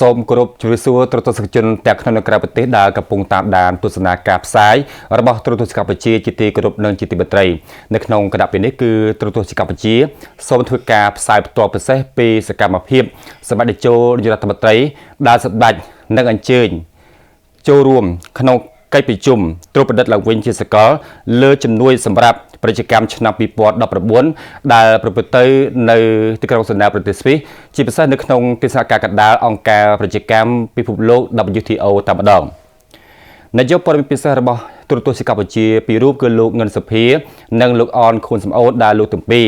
សូមគោរពជំរាបសួរទូរទស្សនិកជនទាំងក្នុងនិងក្រៅប្រទេសដែលកំពុងតាមដានទស្សនាការផ្សាយរបស់ទូរទស្សនិកកម្ពុជាជាទីគោរពនិងជាទីមេត្រីនៅក្នុងគណៈពេលនេះគឺទូរទស្សនិកកម្ពុជាសូមធ្វើការផ្សាយផ្ទាល់ពិសេសពីសកម្មភាពសម្បត្តិជោនាយករដ្ឋមន្ត្រីដែលសម្ដេចនិងអញ្ជើញចូលរួមក្នុងកិច្ចប្រជុំត្រួតពិនិត្យឡើងវិញជាសកលលើជំនួយសម្រាប់ប្រជាកម្មឆ្នាំ2019ដែលប្រព្រឹត្តទៅនៅទីក្រុងសេណាប្រទេសស្វីសជាពិសេសនៅក្នុងកិច្ចសហការកណ្ដាលអង្គការប្រជាកម្មពិភពលោក WTO តែម្ដងនាយកព័ត៌មានពិសេសរបស់ទូរទស្សនិកកម្ពុជាពីររូបគឺលោកងិនសុភានិងលោកអនខួនសំអូនដែលលោកទាំងពីរ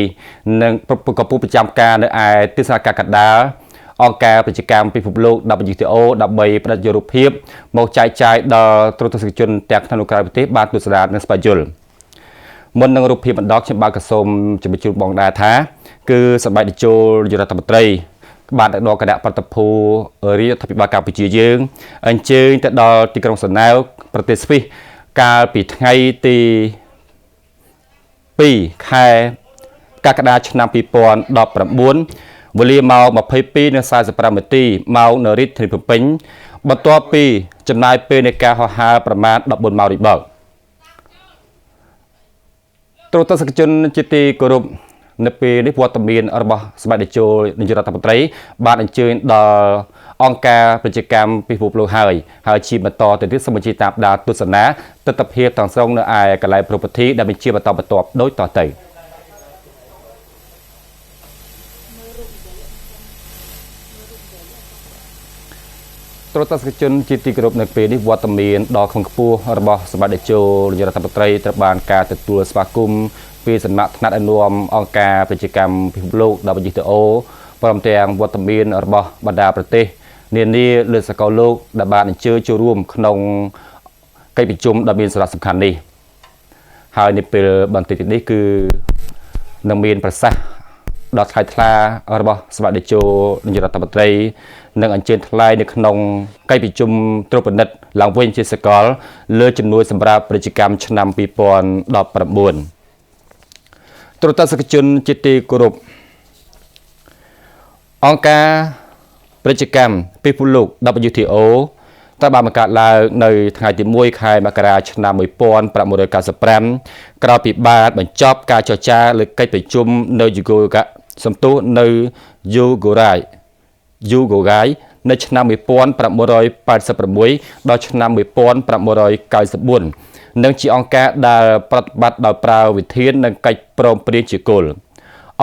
និងកំពុងប្រចាំការនៅឯទីសហការកណ្ដាលអង្គការប្រជាកម្មពិភពលោក WTO ដើម្បីផ្ដិតយករូបភាពមកចែកចាយដល់ទូរទស្សនិកជនទាំងក្នុងនិងក្រៅប្រទេសបានទស្សនានិងស្វែងយល់មុននឹងរូបភាពបណ្ដោះខ្ញុំបាទក៏សូមជម្រាបជូនបងដែរថាគឺសម្ដេចតេជោនាយករដ្ឋមន្ត្រីបានទៅដល់គណៈប្រតិភូរដ្ឋាភិបាលកម្ពុជាយើងអញ្ជើញទៅដល់ទីក្រុងសេណាវប្រទេសស្វីសកាលពីថ្ងៃទី2ខែកក្កដាឆ្នាំ2019វេលាម៉ោង 22:45 នាទីម៉ោងនៅរាជធានីភ្នំពេញបន្ទាប់ពីចំណាយពេលនៃការហោះហើរប្រមាណ14ម៉ោងរួចមកទូរទស្សនិកជនជាទីគោរពនៅពេលនេះវត្តមានរបស់សម្ដេចតេជោនាយករដ្ឋមន្ត្រីបានអញ្ជើញដល់អង្គការប្រជាកម្មពិភពលោកហើយជាបន្តទៅទៀតសូមបញ្ជាតាមដានទស្សនាទស្សនវិជ្ជាទាំងស្រុងនៅឯកន្លែងប្រពៃដែលបញ្ជាបន្តបន្ទាប់ដូចតទៅទូរទស្សនិកជនជាទីគោរពនៅពេលនេះវត្តមានដល់ក្នុងខ្ពស់របស់សម្ដេចតេជោនាយករដ្ឋមន្ត្រីត្រូវបានការទទួលស្វាគមន៍ពីសំណាក់ថ្នាក់ដឹកនាំអង្គការប្រជាកម្មពិភពលោក WTO ព្រមទាំងវត្តមានរបស់បណ្ដាប្រទេសនានាលើសកលលោកដែលបានអញ្ជើញចូលរួមក្នុងកិច្ចប្រជុំដ៏មានសារៈសំខាន់នេះហើយនៅពេលបន្តិចទៀតនេះគឺនឹងមានប្រសាសន៍ដ៏ថ្លៃថ្លារបស់សម្ដេចតេជោនាយករដ្ឋមន្ត្រីនឹងអញ្ជើញថ្លែងនៅក្នុងកិច្ចប្រជុំត្រួតពិនិត្យឡើងវិញជាសកលលើជំនួយសម្រាប់ប្រជាកម្មឆ្នាំ2019ទូរទស្សនិកជនជាទីគោរពអង្គការប្រជាកម្មពិភពលោក WTO ត្រូវបានបង្កើតឡើងនៅថ្ងៃទី1ខែមករាឆ្នាំ1995ក្រោយពីបានបញ្ចប់ការចរចាលើកិច្ចប្រជុំនៅយូហ្គោហ្គាយនៅឆ្នាំ1986ដល់ឆ្នាំ1994និងជាអង្គការដែលប្រតិបត្តិដោយប្រើវិធាននិងកិច្ចព្រមព្រៀងជាគោល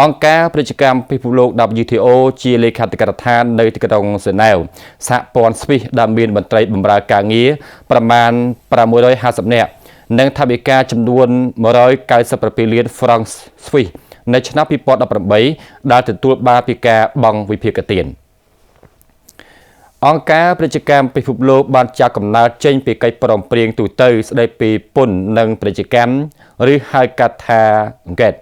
អង្គការប្រជាកម្មពិភពលោក WTO ជាលេខាធិការដ្ឋាននៅទីក្រុងសេណាវសហព័ន្ធស្វីសដែលមានមន្ត្រីបម្រើការងារប្រមាណ650នាក់និងថវិកាចំនួន197លានហ្វ្រង់ស្វីសនៅឆ្នាំ2018ដែលទទួលបានពីការបង់វិភាគទានអង្គការប្រជាកម្មពិភពលោកបានចាត់កំណើតចេញពីកិច្ចព្រមព្រៀងទូទៅស្តីពីពន្ធនិងប្រជាកម្មឬហៅកាត់ថា GATT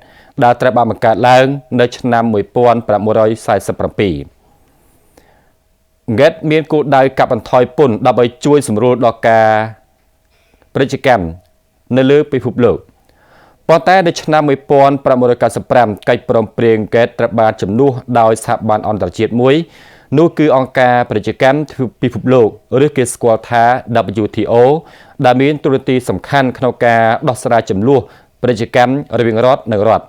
ដែលត្រូវបានបង្កើតឡើងនៅឆ្នាំ1947 GATT មានគោលដៅកាត់បន្ថយពន្ធដើម្បីជួយសម្រួលដល់ការប្រជាកម្មនៅលើពិភពលោកប៉ុន្តែនៅឆ្នាំ1995កិច្ចព្រមព្រៀង GATT ត្រូវបានជំនួសដោយស្ថាប័នអន្តរជាតិមួយនោះគឺអង្គការប្រជាកម្មពិភពលោកឬគេស្គាល់ថា WTO ដែលមានតួនាទីសំខាន់ក្នុងការដោះស្រាយជម្លោះប្រជាកម្មរវាងរដ្ឋនិងរដ្ឋ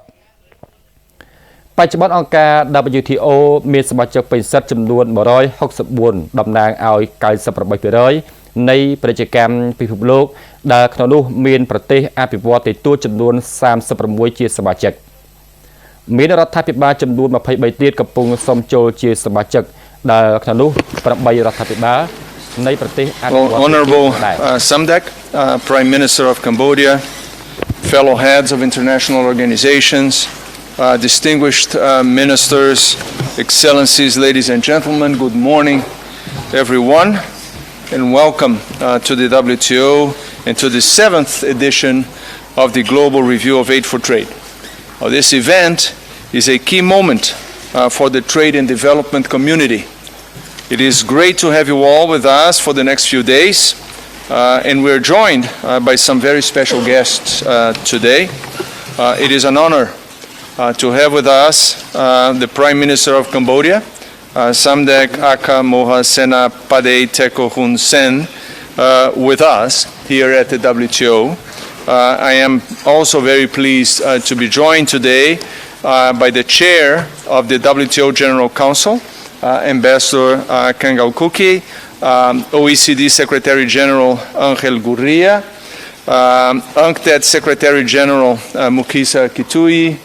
បច្ចុប្បន្នអង្គការ WTO មានសមាជិកពេញសិទ្ធិចំនួន164តំណាងឲ្យ 98% នៃប្រជាកម្មពិភពលោកដែលក្នុងនោះមានប្រទេសអភិវឌ្ឍន៍ទទួលចំនួន36ជាសមាជិកមានរដ្ឋាភិបាលចំនួន23ទៀតកំពុងសុំចូលជាសមាជិកដែលក្នុងនោះ8រដ្ឋាភិបាលនៃប្រទេសអភិវឌ្ឍន៍ Honorable Samdech, Prime Minister of Cambodia, fellow heads of international organizations, distinguished ministers, excellencies, ladies and gentlemen, good morning everyone and welcome to the WTO and to the 7th edition of the Global Review of Aid for Trade. This event is a key moment for the trade and development community. It is great to have you all with us for the next few days, and we're joined by some very special guests today. It is an honor to have with us the Prime Minister of Cambodia, Samdech Aka Moha Sena Pade Teko Hun Sen with us here at the WTO. I am also very pleased to be joined today by the chair of the WTO General Council, Ambassador Kangal Kuki, OECD Secretary General Angel Gurria, UNCTAD Secretary General Mukisa Kitui,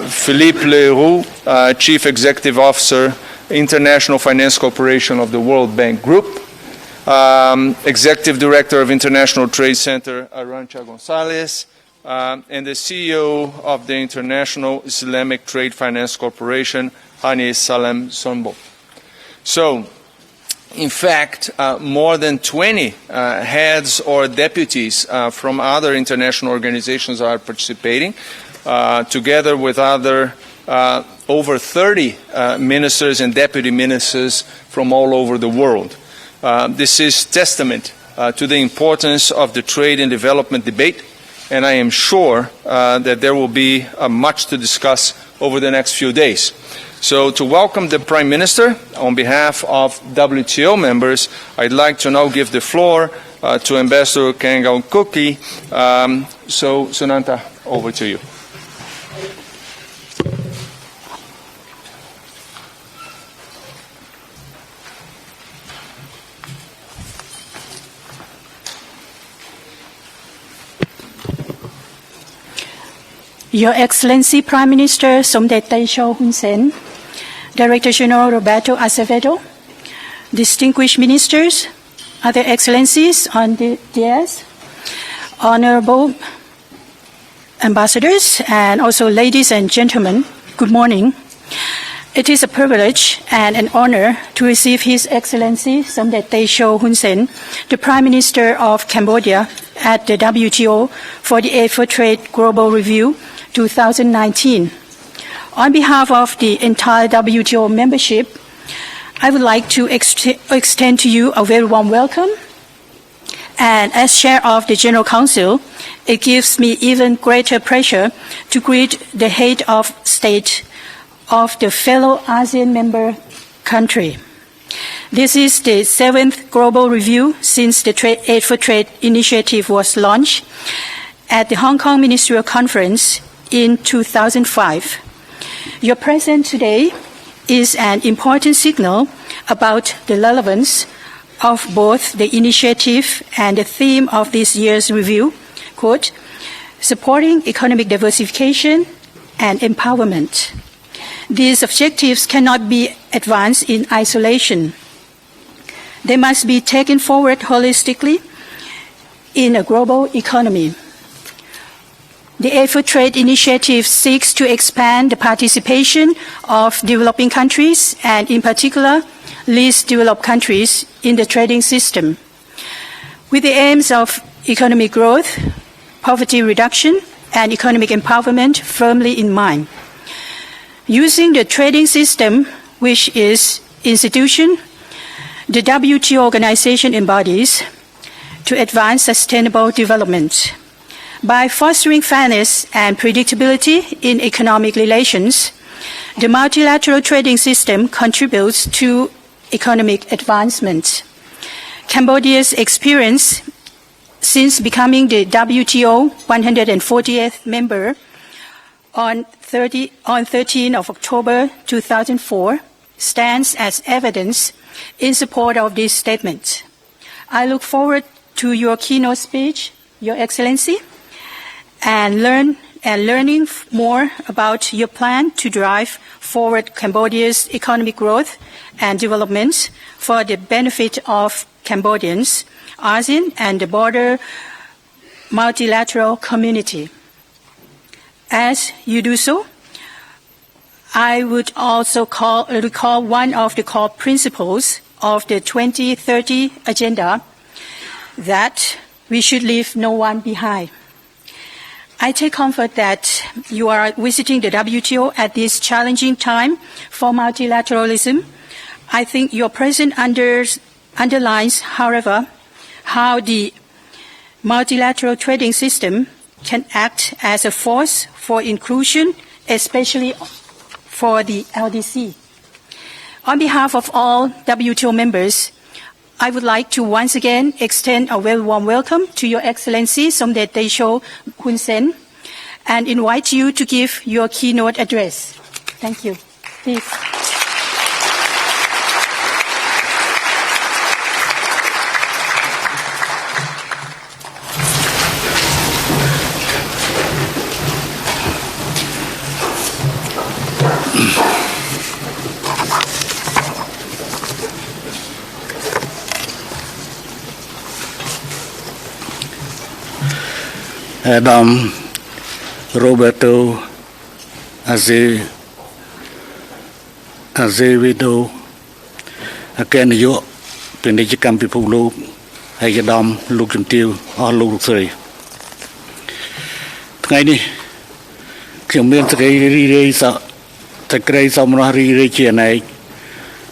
Philippe Leroux, Chief Executive Officer, International Finance Corporation of the World Bank Group, Executive Director of International Trade Center, Arantxa Gonzalez, and the CEO of the International Islamic Trade Finance Corporation, Hani Salem Sonbo. So, in fact, more than 20 heads or deputies from other international organizations are participating, together with other over 30 ministers and deputy ministers from all over the world. This is testament to the importance of the trade and development debate, and I am sure that there will be much to discuss over the next few days. So to welcome the Prime Minister, on behalf of WTO members, I'd like to now give the floor to Ambassador Kangal Kuki. So Sunanta, over to you. Your Excellency Prime Minister Somdech Techo Hun Sen, Director General Roberto Azevedo, distinguished ministers, other excellencies on the dais, honorable ambassadors, and also ladies and gentlemen, good morning. It is a privilege and an honor to receive His Excellency Somdech Techo Hun Sen, the Prime Minister of Cambodia, at the WTO for the Aid for Trade Global Review 2019. On behalf of the entire WTO membership, I would like to extend to you a very warm welcome. And as Chair of the General Council, it gives me even greater pleasure to greet the head of state of the fellow ASEAN member country. This is the 7th global review since the Aid for Trade initiative was launched at the Hong Kong Ministerial Conference in 2005. Your presence today is an important signal about the relevance of both the initiative and the theme of this year's review, quote, supporting economic diversification and empowerment. These objectives cannot be advanced in isolation. They must be taken forward holistically in a global economy. The Aid for Trade initiative seeks to expand the participation of developing countries and, in particular, least developed countries in the trading system, with the aims of economic growth, poverty reduction, and economic empowerment firmly in mind. Using the trading system, which is institution the WTO organization embodies, to advance sustainable development. By fostering fairness and predictability in economic relations, the multilateral trading system contributes to economic advancement. Cambodia's experience since becoming the WTO 140th member on 13 of October 2004 stands as evidence in support of this statement. I look forward to your keynote speech, Your Excellency, and learning more about your plan to drive forward Cambodia's economic growth and development for the benefit of Cambodians, ASEAN, and the broader multilateral community. As you do so, I would also recall one of the core principles of the 2030 Agenda, that we should leave no one behind. I take comfort that you are visiting the WTO at this challenging time for multilateralism. I think your presence underlines, however, how the multilateral trading system can act as a force for inclusion, especially for the LDC. On behalf of all WTO members, I would like to once again extend a very warm welcome to Your Excellency Somdet Techo Hun Sen and invite you to give your keynote address. Thank you. Please. Adam Roberto Azevedo អគ្គនាយកពាណិជ្ជកម្មពិភពលោកហើយអាដាមលោកជំទាវអស់លោកស្រីថ្ងៃនេះខ្ញុំមានសេចក្តីរីករាយសេចក្តីសមរម្យរីករាយជាណែក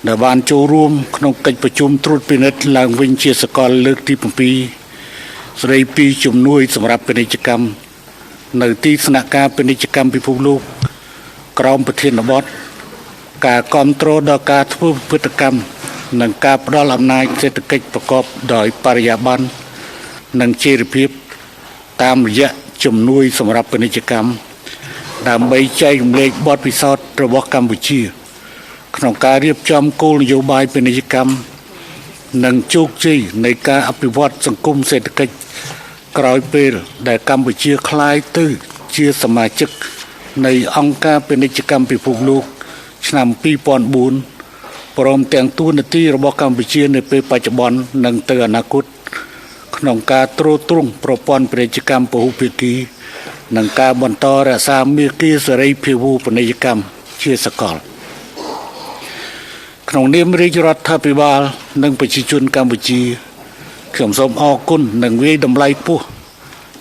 ដែលបានចូលរួមក្នុងកិច្ចប្រជុំត្រួតពិនិត្យឡើងវិញជាសកលលើកទី7ស្ដីពីជំនួយសម្រាប់ពាណិជ្ជកម្មនៅទីស្នាក់ការពាណិជ្ជកម្មពិភពលោកក្រោមប្រធានបទការគ្រប់គ្រងដល់ការធ្វើពិពិធកម្មនិងការផ្ដល់អំណាចសេដ្ឋកិច្ចប្រកបដោយបរិយាបន្ននិងចីរភាពតាមរយៈជំនួយសម្រាប់ពាណិជ្ជកម្មដើម្បីចែករំលែកបទពិសោធន៍របស់កម្ពុជាក្នុងការរៀបចំគោលនយោបាយពាណិជ្ជកម្មនិងជោគជ័យនៃការអភិវឌ្ឍសង្គមសេដ្ឋកិច្ចក្រោយពេលដែលកម្ពុជាក្លាយទៅជាសមាជិកនៃអង្គការពាណិជ្ជកម្មពិភពលោកឆ្នាំ2004ព្រមទាំងទួនាទីរបស់កម្ពុជានៅពេលបច្ចុប្បន្ននិងទៅអនាគតក្នុងការទ្រទ្រង់ប្រព័ន្ធពាណិជ្ជកម្មពហុភាគីនិងការបន្តរក្សាមាគ៌ាសេរីភាវូពាណិជ្ជកម្មជាសកលក្នុងនាមរាជរដ្ឋាភិបាលនិងប្រជាជនកម្ពុជាខ្ញុំសូមអរគុណនិងវាយតម្លៃខ្ពស់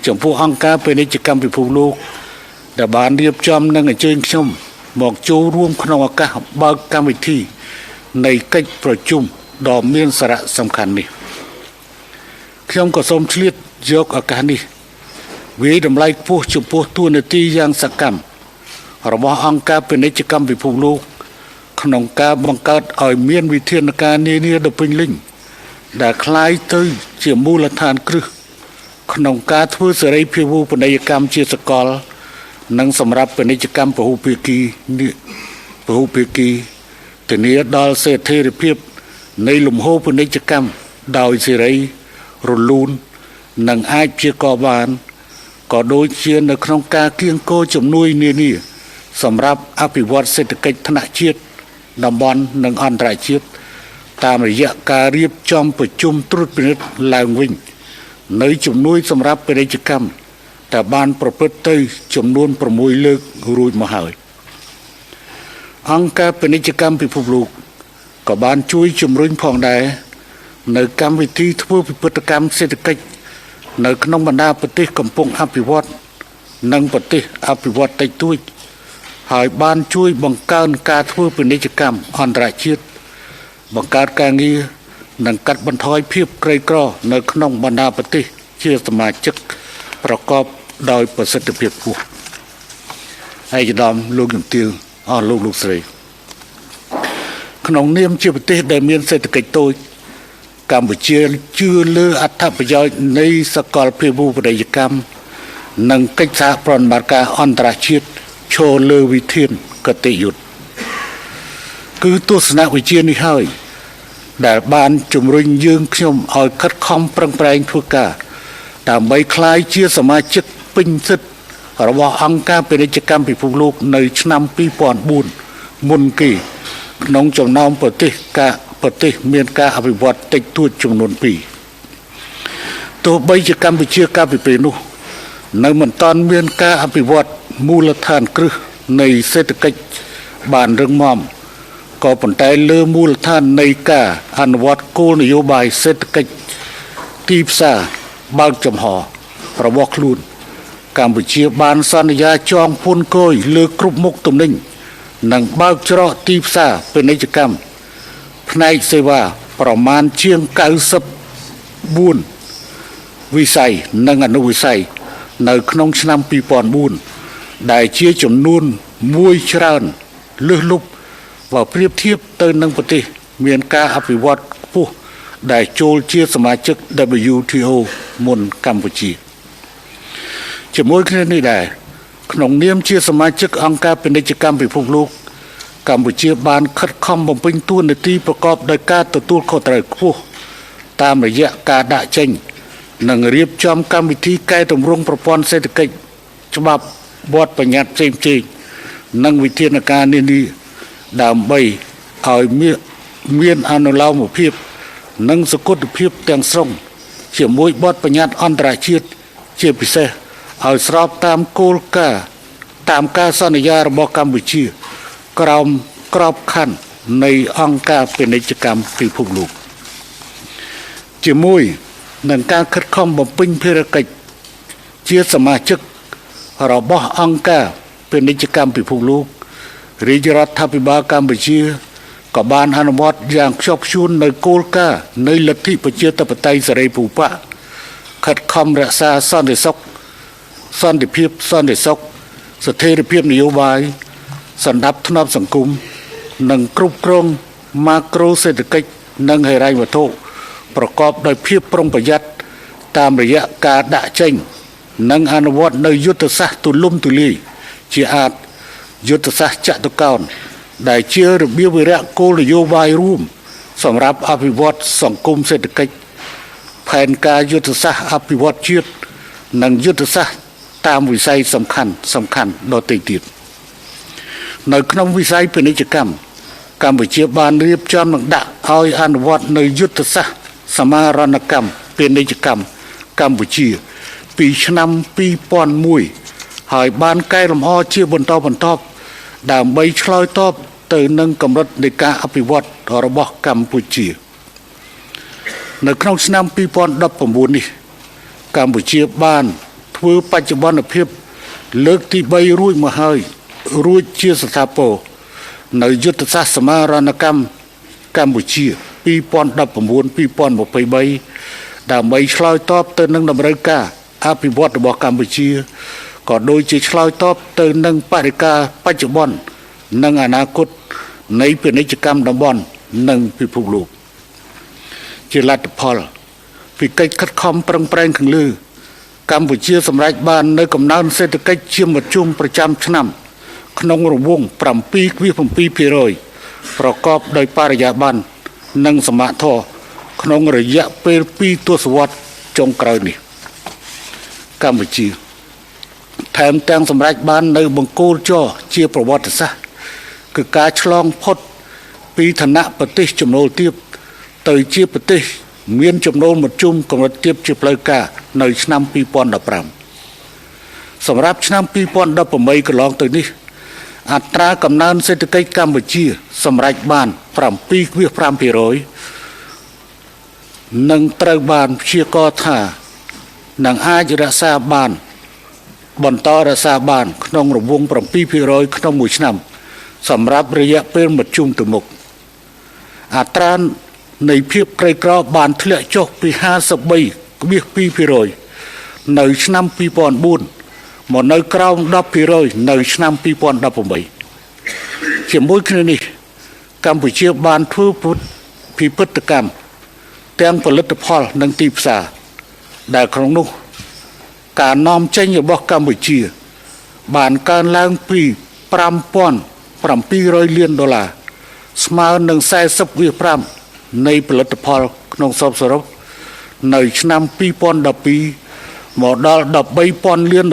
ចំពោះអង្គការពាណិជ្ជកម្មពិភពលោកដែលបានរៀបចំនិងអញ្ជើញខ្ញុំមកចូលរួមក្នុងឱកាសបើកកម្មវិធីនៃកិច្ចប្រជុំដ៏មានសារៈសំខាន់នេះខ្ញុំក៏សូមឆ្លៀតយកឱកាសនេះវាយតម្លៃខ្ពស់ចំពោះទួនាទីយ៉ាងសកម្មរបស់អង្គការពាណិជ្ជកម្មពិភពលោកក្នុងការបង្កើតឲ្យមានវិធានការនានាដ៏ពេញលេញដែលคล้ายទៅជាមូលដ្ឋានគ្រឹះក្នុងការធ្វើសេរីភាវូពាណិជ្ជកម្មជាសកលនិងសម្រាប់ពាណិជ្ជកម្មពហុភាគីធានាដល់សេដ្ឋីភាពនៃលំហូរពាណិជ្ជកម្មដោយសេរីរលូននិងអាចព្យាករបានក៏ដូចជានៅក្នុងការគៀងគរជំនួយនានាសម្រាប់អភិវឌ្ឍសេដ្ឋកិច្ចថ្នាក់ជាតិតំបន់និងអន្តរជាតិតាមរយៈការរៀបចំប្រជុំត្រួតពិនិត្យឡើងវិញនៅជំនួយសម្រាប់ពាណិជ្ជកម្មតែបានប្រព្រឹត្តទៅចំនួន6លើករួចមកហើយអង្គការពាណិជ្ជកម្មពិភពលោកក៏បានជួយជំរុញផងដែរនៅកម្មវិធីធ្វើពិពិធកម្មសេដ្ឋកិច្ចនៅក្នុងបណ្ដាប្រទេសកំពុងអភិវឌ្ឍនិងប្រទេសអភិវឌ្ឍតិចតួចហើយបានជួយបង្កើនការធ្វើពាណិជ្ជកម្មអន្តរជាតិបង្កើតការងារនិងកាត់បន្ថយភាពក្រីក្រនៅក្នុងបណ្ដាប្រទេសជាសមាជិកប្រកបដោយប្រសិទ្ធភាពខ្ពស់ឯកឧត្តមលោកជំទាវអស់លោកស្រីក្នុងនាមជាប្រទេសដែលមានសេដ្ឋកិច្ចតូចកម្ពុជាជឿលើអត្ថប្រយោជន៍នៃសកលភាវូបនីយកម្មនិងកិច្ចសហប្រតិបត្តិការអន្តរជាតិឈរលើវិធានកតិយុត្តគឺទស្សនវិជ្ជានេះហើយដែលបានជំរុញយើងខ្ញុំឲ្យខិតខំប្រឹងប្រែងធ្វើការដើម្បីក្លាយជាសមាជិកពេញសិទ្ធិរបស់អង្គការពាណិជ្ជកម្មពិភពលោកនៅឆ្នាំ2004មុនគេក្នុងចំណោមប្រទេសមានការអភិវឌ្ឍតិចតួចចំនួន2ទោះបីជាកម្ពុជាកាលពីពេលនោះនៅមិនទាន់មានការអភិវឌ្ឍមូលដ្ឋានគ្រឹះនៃសេដ្ឋកិច្ចបានរឹងមាំក៏ប៉ុន្តែលើមូលដ្ឋាននៃការអនុវត្តគោលនយោបាយសេដ្ឋកិច្ចទីផ្សារបើកចំហរបស់ខ្លួនកម្ពុជាបានសន្យាចងពន្ធគយលើគ្រប់មុខទំនិញនិងបើកច្រកទីផ្សារពាណិជ្ជកម្មផ្នែកសេវាប្រមាណជាង94វិស័យនិងអនុវិស័យនៅក្នុងឆ្នាំ2004ដែលជាចំនួនមួយច្រើនលើសលប់ và priệp thiếp tới nâng bật tì miền ca áp vị vọt phú đại chôl chia sầm mái chức WTO môn Campuchia chỉ mỗi khi này đại nông niêm chia sầm mái chứcអង្គការពាណិជ្ជកម្មពិភពលោកកម្ពុជាបានខិតខំបំពេញតួនាទីប្រកបដោយការទទួលខុសត្រូវខ្ពស់តាមរយៈការដាក់ចេញនិងរៀបចំកម្មវិធីកែតម្រង់ប្រព័ន្ធសេដ្ឋកិច្ចច្បាប់បទបញ្ញត្តិផ្សេងៗនិងវិធានការនានាដើម្បីឲ្យមានអនុលោមភាពនិងសកលភាពទាំងស្រុងជាមួយបទបញ្ញត្តិអន្តរជាតិជាពិសេសឲ្យស្របតាមគោលការណ៍តាមការសន្យារបស់កម្ពុជាក្រោមក្របខ័ណ្ឌនៃអង្គការពាណិជ្ជកម្មពិភពលោកជាមួយនឹងការខិតខំបំពេញភារកិច្ចជាសមាជិករបស់អង្គការពាណិជ្ជកម្មពិភពលោករាជរដ្ឋាភិបាលកម្ពុជាក៏បានអនុវត្តយ៉ាងខ្ជាប់ខ្ជួននៅគោលការណ៍នៃលទ្ធិប្រជាធិបតេយ្យសេរីភូប៉ាខិតខំរក្សាសន្តិសុខសន្តិភាពសន្តិសុខស្ថិរភាពនយោបាយសន្តិភាពសង្គមនិងគ្រប់គ្រងម៉ាក្រូសេដ្ឋកិច្ចនិងហិរញ្ញវត្ថុប្រកបដោយភាពប្រុងប្រយ័ត្នតាមរយៈការដាក់ចេញនិងអនុវត្តនៅយុទ្ធសាស្ត្រទូលំទូលាយជាអាចយុទ្ធសាស្ត្រចតុកោណដែលជារបៀបវិរៈគោលនយោបាយរួមសម្រាប់អភិវឌ្ឍសង្គមសេដ្ឋកិច្ចផែនការយុទ្ធសាស្ត្រអភិវឌ្ឍជាតិនិងយុទ្ធសាស្ត្រតាមវិស័យសំខាន់ដទៃទៀតនៅក្នុងវិស័យពាណិជ្ជកម្មកម្ពុជាបានរៀបចំនិងដាក់ឲ្យអនុវត្តនៅយុទ្ធសាស្ត្រសមារណកម្មពាណិជ្ជកម្មកម្ពុជាពីឆ្នាំ2001ហើយបានកែលម្អជាបន្តបន្ទាប់ដើម្បីឆ្លើយតបទៅនឹងកម្រិតនៃការអភិវឌ្ឍរបស់កម្ពុជានៅក្នុងឆ្នាំ2019នេះកម្ពុជាបានធ្វើបច្ចុប្បន្នភាពលើកទី3រួចមកហើយរួចជាស្ថាពរនៅយុទ្ធសាស្ត្រសមារណកម្មកម្ពុជា2019-2023ដើម្បីឆ្លើយតបទៅនឹងតម្រូវការអភិវឌ្ឍរបស់កម្ពុជាក៏ដូចជាឆ្លើយតបទៅនឹងបរិការបច្ចុប្បន្ននិងអនាគតនៃពាណិជ្ជកម្មតំបន់និងពិភពលោកជាលទ្ធផលពីកិច្ចខិតខំប្រឹងប្រែងខាងលើកម្ពុជាសម្រេចបាននៅកំណើនសេដ្ឋកិច្ចជាមធ្យមប្រចាំឆ្នាំក្នុងរង្វង់ 7.7% ប្រកបដោយបរិយាបន្ននិងសមត្ថភាពក្នុងរយៈពេល2ទសវត្សរ៍ចុងក្រោយនេះកម្ពុជាថែមទាំងសម្រេចបាននៅបង្គោលចរជាប្រវត្តិសាស្ត្រគឺការឆ្លងផុតពីឋានៈប្រទេសចំណូលទាបទៅជាប្រទេសមានចំណូលមធ្យមកម្រិតទាបជាផ្លូវការនៅឆ្នាំ2015សម្រាប់ឆ្នាំ2018កន្លងទៅនេះអត្រាកំណើនសេដ្ឋកិច្ចកម្ពុជាសម្រេចបាន 7.5% និងត្រូវបានព្យាករណ៍ថានឹងអាចរក្សាបានបន្តរក្សាបានក្នុងរង្វង់ 7% ក្នុងមួយឆ្នាំសម្រាប់រយៈពេលមធ្យមទៅមុខអត្រានៃភាពក្រីក្របានធ្លាក់ចុះពី 53.2% នៅឆ្នាំ2004មកនៅក្រោម 10% នៅឆ្នាំ2018ជាមួយគ្នានេះកម្ពុជាបានធ្វើពិពិធកម្មទាំងផលិតផលនិងទីផ្សារដែលក្នុងនោះការនាំចេញរបស់កម្ពុជាបានកើនឡើងពី $5,700 លានស្មើនឹង 40.5% នៃផលិតផលក្នុងស្រុកសរុបនៅឆ្នាំ2012មកដល់ $13,000 លាន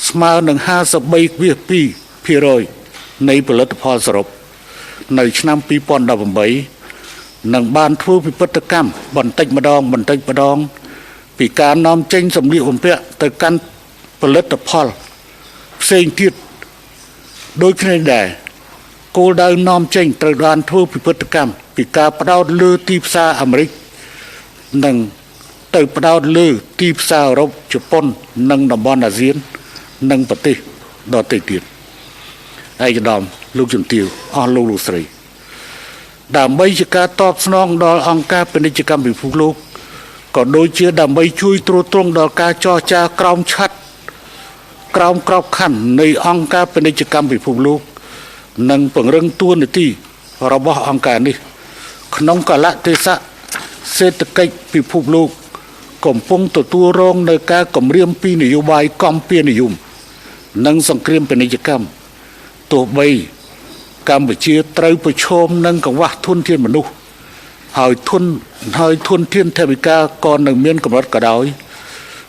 ស្មើនឹង 53.2% នៃផលិតផលសរុបនៅឆ្នាំ2018នឹងបានធ្វើពិពិធកម្មបន្តិចម្ដងពីការនាំចេញសម្លៀកបំពាក់ទៅកាន់ផលិតផលផ្សេងទៀតដូចគ្នាដែរគោលដៅនាំចេញត្រូវបានធ្វើពិពិធកម្មពីការផ្ដោតលើទីផ្សារអាមេរិកនិងទៅផ្ដោតលើទីផ្សារអឺរ៉ុបជប៉ុននិងតំបន់អាស៊ាននិងប្រទេសដទៃទៀតឯកឧត្តមលោកជំទាវអស់លោកស្រីដើម្បីជាការតបស្នងដល់អង្គការពាណិជ្ជកម្មពិភពលោកក៏ដូចជាដើម្បីជួយទ្រទ្រង់ដល់ការចរចាក្រោមក្របខ័ណ្ឌនៃអង្គការពាណិជ្ជកម្មពិភពលោក និងពង្រឹងទួនាទីរបស់អង្គការនេះក្នុងកាលៈទេសៈសេដ្ឋកិច្ចពិភពលោកកំពុងទទួលរងនៅការគំរាមពីនយោបាយកំពានិយមនិងសង្គ្រាមពាណិជ្ជកម្មទោះបីកម្ពុជាត្រូវប្រឈមនឹងកង្វះធនធានមនុស្សហើយធនធានថវិកាក៏នៅមានកម្រិតក៏ដោយ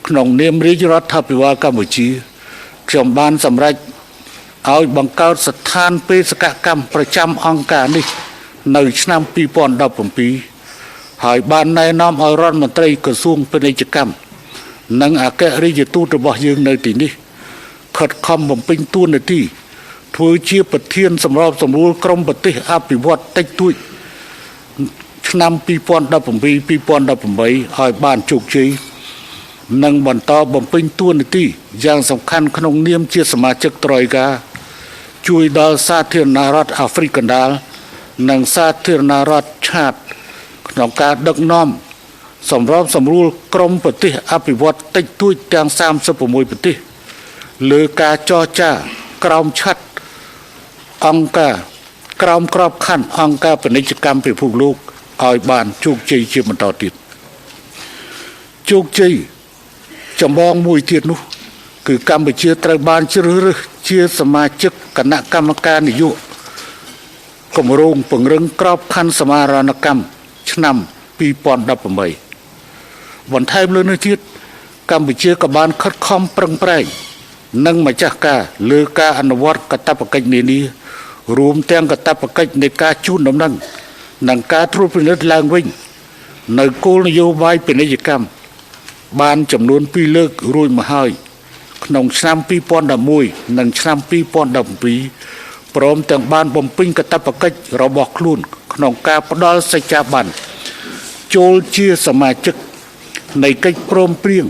ក្នុងនាមរាជរដ្ឋាភិបាលកម្ពុជាខ្ញុំបានសម្រេចឲ្យបង្កើតស្ថានបេសកកម្មប្រចាំអង្គការនេះនៅឆ្នាំ2017ហើយបានណែនាំឲ្យរដ្ឋមន្ត្រីក្រសួងពាណិជ្ជកម្មនិងអគ្គរដ្ឋទូតរបស់យើងនៅទីនេះខិតខំបំពេញតួនាទីធ្វើជាប្រធានសម្របសម្រួលក្រមប្រទេសអភិវឌ្ឍតិចតួចឆ្នាំ2017-2018ឲ្យបានជោគជ័យនិងបន្តបំពេញតួនាទីយ៉ាងសំខាន់ក្នុងនាមជាសមាជិកត្រយការជួយដល់សាធារណរដ្ឋអាហ្វ្រិកកណ្ដាលនិងសាធារណរដ្ឋឆាតក្នុងការដឹកនាំសម្របសម្រួលក្រមប្រទេសអភិវឌ្ឍតិចតួចទាំង36ប្រទេសលើការចរចាក្រោមឆ័ត្រអង្គការក្រោមក្របខ័ណ្ឌអង្គការពាណិជ្ជកម្មពិភពលោកឲ្យបានជោគជ័យជាបន្តទៀតជោគជ័យចម្បងមួយទៀតនោះគឺកម្ពុជាត្រូវបានជ្រើសរើសជាសមាជិកគណៈកម្មការនយោបាយគម្រោងពង្រឹងក្របខ័ណ្ឌសមាហរណកម្មឆ្នាំ2018បន្ថែមលើនេះទៀតកម្ពុជាក៏បានខិតខំប្រឹងប្រែងនិងម្ចាស់ការលើការអនុវត្តកាតព្វកិច្ចនានារួមទាំងកាតព្វកិច្ចនៃការជូនដំណឹងនិងការត្រួតពិនិត្យឡើងវិញនៅគោលនយោបាយពាណិជ្ជកម្មបានចំនួន2លើករួចមកហើយក្នុងឆ្នាំ2011និងឆ្នាំ2017ព្រមទាំងបានបំពេញកាតព្វកិច្ចរបស់ខ្លួនក្នុងការផ្ដល់សច្ចាប័នចូលជាសមាជិកនៃកិច្ចព្រមព្រៀង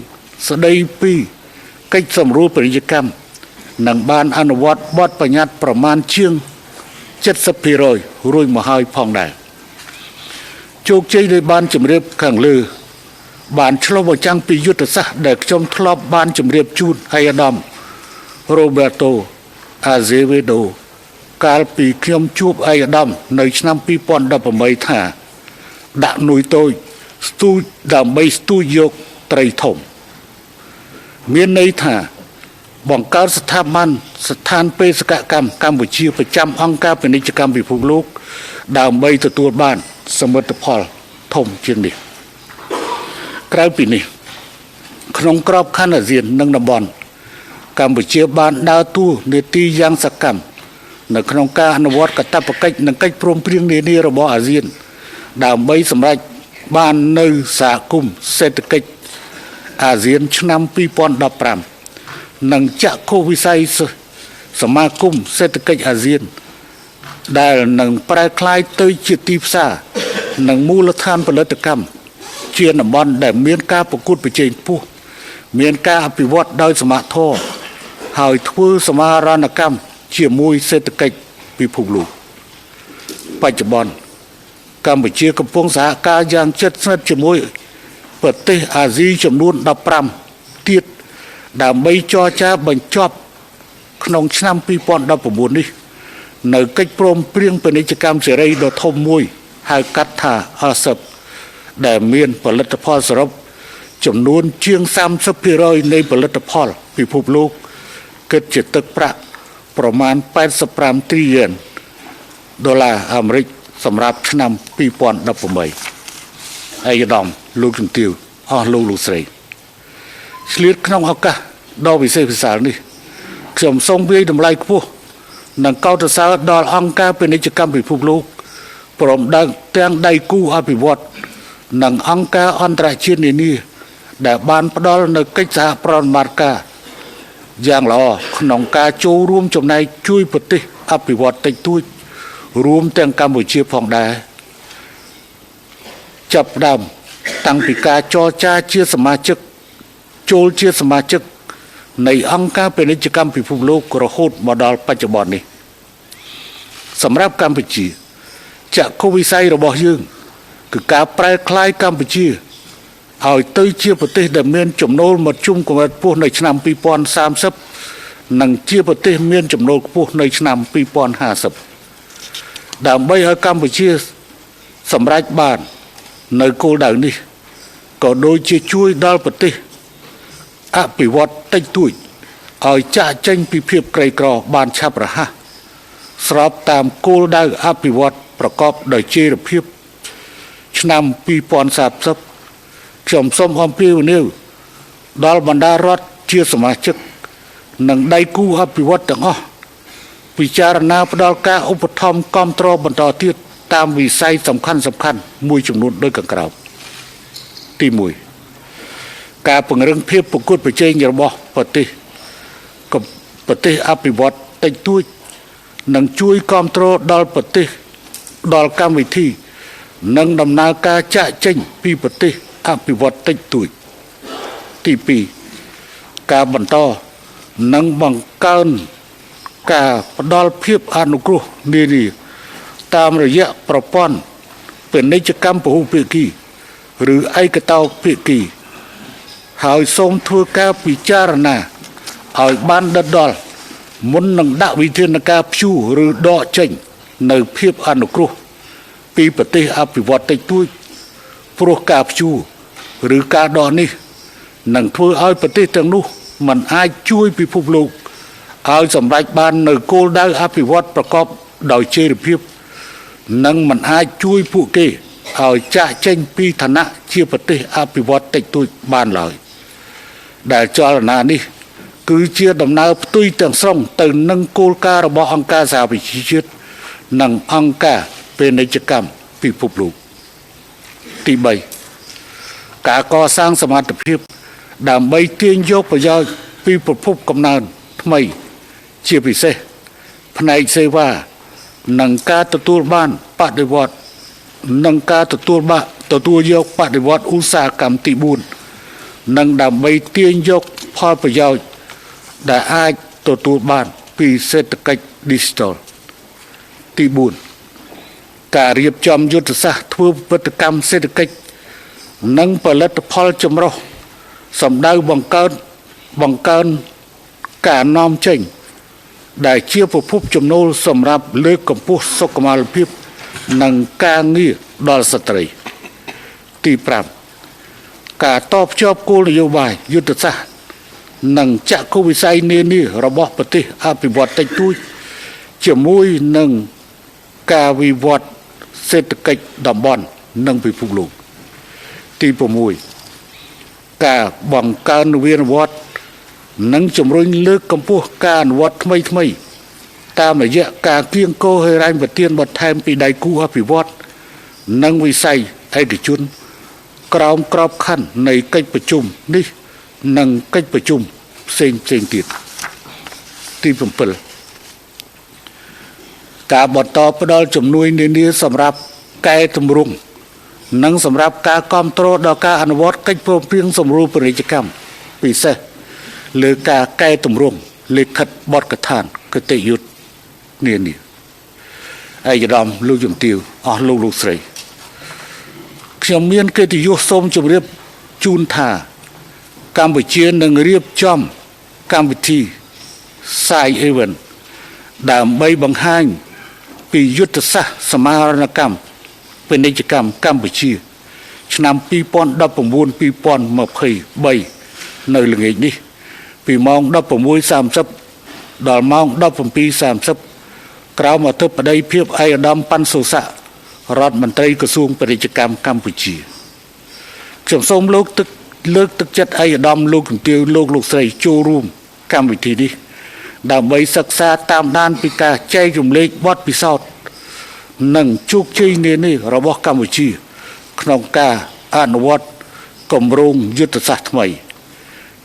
ស្ដីពីកិច្ចសម្រួលពាណិជ្ជកម្មនិងបានអនុវត្តបទបញ្ញត្តិប្រមាណជាង 70% រួចមកហើយផងដែរជោគជ័យដែលបានជម្រាបខាងលើបានឆ្លុះបញ្ចាំងពីយុទ្ធសាស្ត្រដែលខ្ញុំធ្លាប់បានជម្រាបជូនឯកឧត្តម Roberto Azevedo កាលពីខ្ញុំជួបឯកឧត្តមនៅឆ្នាំ2018ថាដាក់នុយតូចស្ទូចដើម្បីស្ទូចយកត្រីធំមានន័យថាបង្កើតស្ថានបេសកកម្មកម្ពុជាប្រចាំអង្គការពាណិជ្ជកម្មពិភពលោកដើម្បីទទួលបានសមិទ្ធផលធំជាងនេះក្រៅពីនេះក្នុងក្របខ័ណ្ឌអាស៊ាននិងតំបន់កម្ពុជាបានដើរតួនាទីយ៉ាងសកម្មនៅក្នុងការអនុវត្តកាតព្វកិច្ចនិងកិច្ចព្រមព្រៀងនានារបស់អាស៊ានដើម្បីសម្រេចបាននៅសហគមន៍សេដ្ឋកិច្ចអាស៊ានឆ្នាំ2015និងចក្ខុវិស័យសមាគមសេដ្ឋកិច្ចអាស៊ានដែលនឹងប្រែក្លាយទៅជាទីផ្សារនិងមូលដ្ឋានផលិតកម្មជាតំបន់ដែលមានការប្រកួតប្រជែងខ្ពស់មានការអភិវឌ្ឍដោយសមត្ថភាពហើយធ្វើសមាហរណកម្មជាមួយសេដ្ឋកិច្ចពិភពលោកបច្ចុប្បន្នកម្ពុជាកំពុងសហការយ៉ាងជិតស្និទ្ធជាមួយប្រទេសអាស៊ីចំនួន15ទៀតដើម្បីចរចាបញ្ចប់ក្នុងឆ្នាំ2019នេះនៅកិច្ចព្រមព្រៀងពាណិជ្ជកម្មសេរីដ៏ធំមួយហៅកាត់ថា RCEP ដែលមានផលិតផលសរុបចំនួនជាង 30% នៃផលិតផលពិភពលោកគិតជាទឹកប្រាក់ប្រមាណ85 trillion ដុល្លារអាមេរិកសម្រាប់ឆ្នាំ2018ឯកឧត្តមលោកជំទាវអស់លោកស្រីឆ្លៀតក្នុងឱកាសដ៏វិសេសវិសាលនេះខ្ញុំសូមវាយតម្លៃខ្ពស់និងកោតសរសើរដល់អង្គការពាណិជ្ជកម្មពិភពលោកព្រមទាំងដៃគូអភិវឌ្ឍនិងអង្គការអន្តរជាតិនានាដែលបានផ្ដល់នូវកិច្ចសហប្រតិបត្តិការយ៉ាងល្អក្នុងការចូលរួមចំណែកជួយប្រទេសអភិវឌ្ឍតិចតួចរួមទាំងកម្ពុជាផងដែរចាប់ផ្ដើមតាំងពីការចរចាជាសមាជិកចូលជាសមាជិកនៃអង្គការពាណិជ្ជកម្មពិភពលោករហូតមកដល់បច្ចុប្បន្ននេះសម្រាប់កម្ពុជាចក្ខុវិស័យរបស់យើងគឺការប្រែក្លាយកម្ពុជាឲ្យទៅជាប្រទេសដែលមានចំណូលមធ្យមកម្រិតខ្ពស់នៅឆ្នាំ2030 និងជាប្រទេសមានចំណូលខ្ពស់នៅឆ្នាំ2050ដើម្បីឲ្យកម្ពុជាសម្រេចបាននៅគោលដៅនេះក៏ដូចជាជួយដល់ប្រទេសអភិវឌ្ឍតិចតួចឲ្យចាកចេញពីភាពក្រីក្របានឆាប់រហ័សស្របតាមគោលដៅអភិវឌ្ឍប្រកបដោយចីរភាពឆ្នាំ2030ខ្ញុំសូមអំពាវនាវដល់បណ្ដារដ្ឋជាសមាជិកនិងដៃគូអភិវឌ្ឍទាំងអស់ពិចារណាផ្ដល់ការឧបត្ថម្ភគាំទ្របន្តទៀតតាមវិស័យសំខាន់មួយចំនួនដូចខាងក្រោមទី1ការពង្រឹងភាពប្រកួតប្រជែងរបស់ប្រទេសអភិវឌ្ឍតិចតួចនិងជួយគាំទ្រដល់ប្រទេសដល់កម្មវិធីនិងដំណើរការចាកចេញពីប្រទេសអភិវឌ្ឍតិចតួចទី2ការបន្តនិងបង្កើនការផ្ដល់ភាពអនុគ្រោះនានាតាមរយៈប្រព័ន្ធពាណិជ្ជកម្មពហុភាគីឬឯកតោភាគីហើយសូមធ្វើការពិចារណាឲ្យបានដិតដល់មុននឹងដាក់វិធានការព្យួរឬដកចេញនៅភាពអនុគ្រោះពីប្រទេសអភិវឌ្ឍតិចតួចព្រោះការព្យួរឬការដកនេះនឹងធ្វើឲ្យប្រទេសទាំងនោះមិនអាចជួយពិភពលោកឲ្យសម្រេចបាននៅគោលដៅអភិវឌ្ឍប្រកបដោយចីរភាពនិងមិនអាចជួយពួកគេឲ្យចាកចេញពីឋានៈជាប្រទេសអភិវឌ្ឍតិចតួចបានឡើយដែលចលនានេះគឺជាដំណើរផ្ទុយទាំងស្រុងទៅនឹងគោលការណ៍របស់អង្គការសហប្រជាជាតិនិងអង្គការពាណិជ្ជកម្មពិភពលោកទី3ការកសាងសមត្ថភាពដើម្បីទាញយកប្រយោជន៍ពីប្រភពកំណើនថ្មីជាពិសេសផ្នែកសេវានិងការទទួលបានបដិវត្តនិងការទទួលយកបដិវត្តឧស្សាហកម្មទី4និងដើម្បីទាញយកផលប្រយោជន៍ដែលអាចទទួលបានពីសេដ្ឋកិច្ច Digital ទី4ការរៀបចំយុទ្ធសាស្ត្រធ្វើវិវិធកម្មសេដ្ឋកិច្ចនិងផលិតផលចម្រុះសម្ដៅបង្កើនការនាំចេញដែលជាប្រភពចំណូលសម្រាប់លើកកម្ពស់សុខុមាលភាពនិងការងារដល់ស្ត្រីទី5ការតបភ្ជាប់គោលនយោបាយយុទ្ធសាស្ត្រនិងចក្ខុវិស័យនានារបស់ប្រទេសអភិវឌ្ឍតិចតួចជាមួយនឹងការវិវត្តសេដ្ឋកិច្ចតំបន់និងពិភពលោកទី6ការបង្កើនវិនិយោគនិងជំរុញលើកកម្ពស់ការអនុវត្តថ្មីតាមរយៈការគៀងគរហិរញ្ញប្បទានបន្ថែមពីដៃគូអភិវឌ្ឍនិងវិស័យឯកជនក្រោមក្របខ័ណ្ឌនៃកិច្ចប្រជុំនេះនិងកិច្ចប្រជុំផ្សេងទៀតទី7ការបន្តផ្ដល់ជំនួយនានាសម្រាប់កែតម្រង់និងសម្រាប់ការគ្រប់គ្រងដល់ការអនុវត្តកិច្ចព្រមព្រៀងសម្រួលពាណិជ្ជកម្មពិសេសលើការកែតម្រង់លិខិតបទកថាគតិយុត្តនានាឯកឧត្តមលោកជំទាវអស់លោកស្រីខ្ញុំមានកិត្តិយសសូមជម្រាបជូនថាកម្ពុជានឹងរៀបចំកម្មវិធី Side Event ដើម្បីបង្ហាញពីយុទ្ធសាស្ត្រសមាហរណកម្មពាណិជ្ជកម្មកម្ពុជាឆ្នាំ2019-2023នៅល្ងាចនេះពីម៉ោង 16:30 ដល់ម៉ោង 17:30 ក្រោមអធិបតីភាពឯកឧត្តមប៉ាន់សូសារដ្ឋមន្ត្រីក្រសួងពាណិជ្ជកម្មកម្ពុជាខ្ញុំសូមលើកទឹកចិត្តឯកឧត្តមលោកជំទាវលោកស្រីចូលរួមកម្មវិធីនេះដើម្បីសិក្សាតាមដានពីការចែករំលែកបទពិសោធន៍និងជោគជ័យនានារបស់កម្ពុជាក្នុងការអនុវត្តគម្រោងយុទ្ធសាស្ត្រថ្មី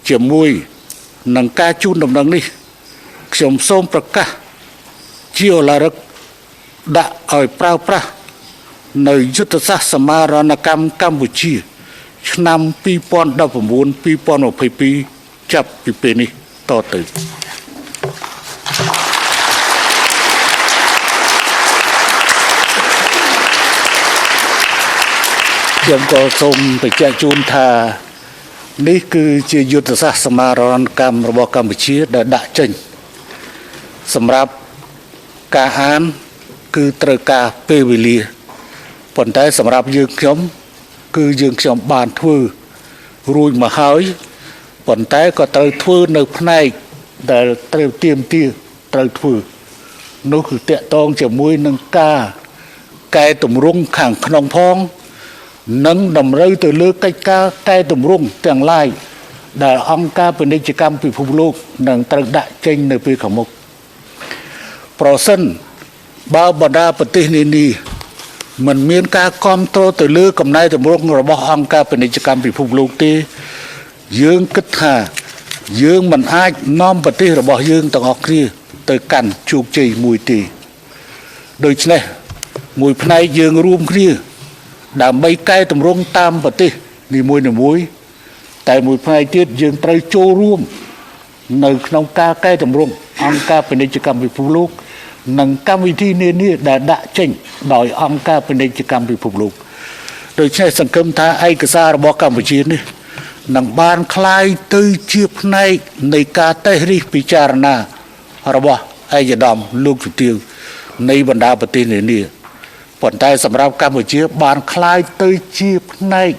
ជាមួយនឹងការជូនដំណឹងនេះខ្ញុំសូមប្រកាសជាឧឡារិកដាក់ឲ្យប្រើប្រាស់នៅយុទ្ធសាស្ត្រសមាហរណកម្មកម្ពុជាឆ្នាំ2019-2022ចាប់ពីពេលនេះតទៅខ្ញុំក៏សូមបញ្ជាក់ជូនថានេះគឺជាយុទ្ធសាស្ត្រសមាហរណកម្មរបស់កម្ពុជាដែលដាក់ចេញ សម្រាប់ការអានគឺត្រូវការពេលវេលាប៉ុន្តែសម្រាប់យើងខ្ញុំគឺយើងខ្ញុំបានធ្វើរួចមកហើយប៉ុន្តែក៏ត្រូវធ្វើនៅផ្នែកដែលត្រូវទៀមទាត្រូវធ្វើនោះគឺតាក់ទងជាមួយនឹងការកែតម្រង់ខាងក្នុងផងនិងតម្រូវទៅលើកិច្ចការកែតម្រង់ទាំងឡាយដែលអង្គការពាណិជ្ជកម្មពិភពលោកនឹងត្រូវដាក់ចេញនៅពេលខាងមុខប្រសិនបើបណ្ដាប្រទេសនានាមិនមានការគ្រប់គ្រងទៅលើកំណែតម្រង់របស់អង្គការពាណិជ្ជកម្មពិភពលោកទេយើងគិតថាយើងមិនអាចនាំប្រទេសរបស់យើងទាំងអស់គ្នាទៅកាន់ជោគជ័យមួយទេដូច្នេះមួយផ្នែកយើងរួមគ្នាដើម្បីកែតម្រង់តាមប្រទេសនីមួយៗតែមួយផ្នែកទៀតយើងត្រូវចូលរួមនៅក្នុងការកែតម្រង់អង្គការពាណិជ្ជកម្មពិភពលោកនិងកម្មវិធីនានាដែលដាក់ចេញដោយអង្គការពាណិជ្ជកម្មពិភពលោកដូច្នេះសង្ឃឹមថាឯកសាររបស់កម្ពុជានេះនឹងបានคล้ายទៅជាផ្នែកនៃការតេស្តរិះពិចារណារបស់ឯកឧត្តមលោកជំទាវនៃបណ្ដាប្រទេសនានាប៉ុន្តែសម្រាប់កម្ពុជាបានคล้ายទៅជាផ្នែក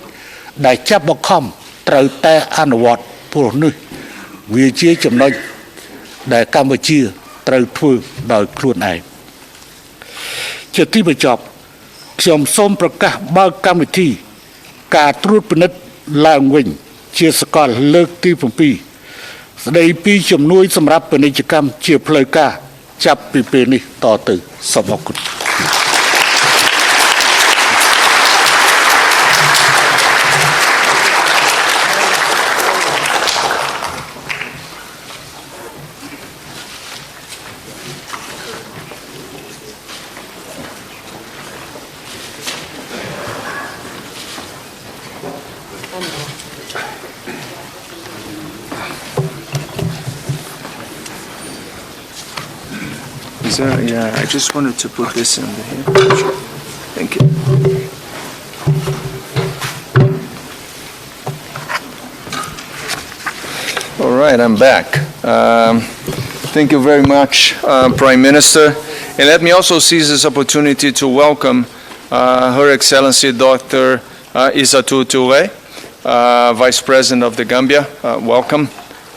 ដែលចាប់បង្ខំត្រូវតែអនុវត្តព្រោះនេះវាជាចំណុចដែលកម្ពុជាត្រូវធ្វើដោយខ្លួនឯងជាទីបញ្ចប់ខ្ញុំសូមប្រកាសបើកកម្មវិធីការត្រួតពិនិត្យឡើងវិញជាសកលលើកទី7ស្ដីពីជំនួយសម្រាប់ពាណិជ្ជកម្មជាផ្លូវការចាប់ពីពេលនេះតទៅសូមអរគុណ Yeah, I just wanted to put this in here. Thank you. All right, I'm back. Thank you very much, Prime Minister. And let me also seize this opportunity to welcome Her Excellency Dr. Isatou Touré, Vice President of the Gambia. Welcome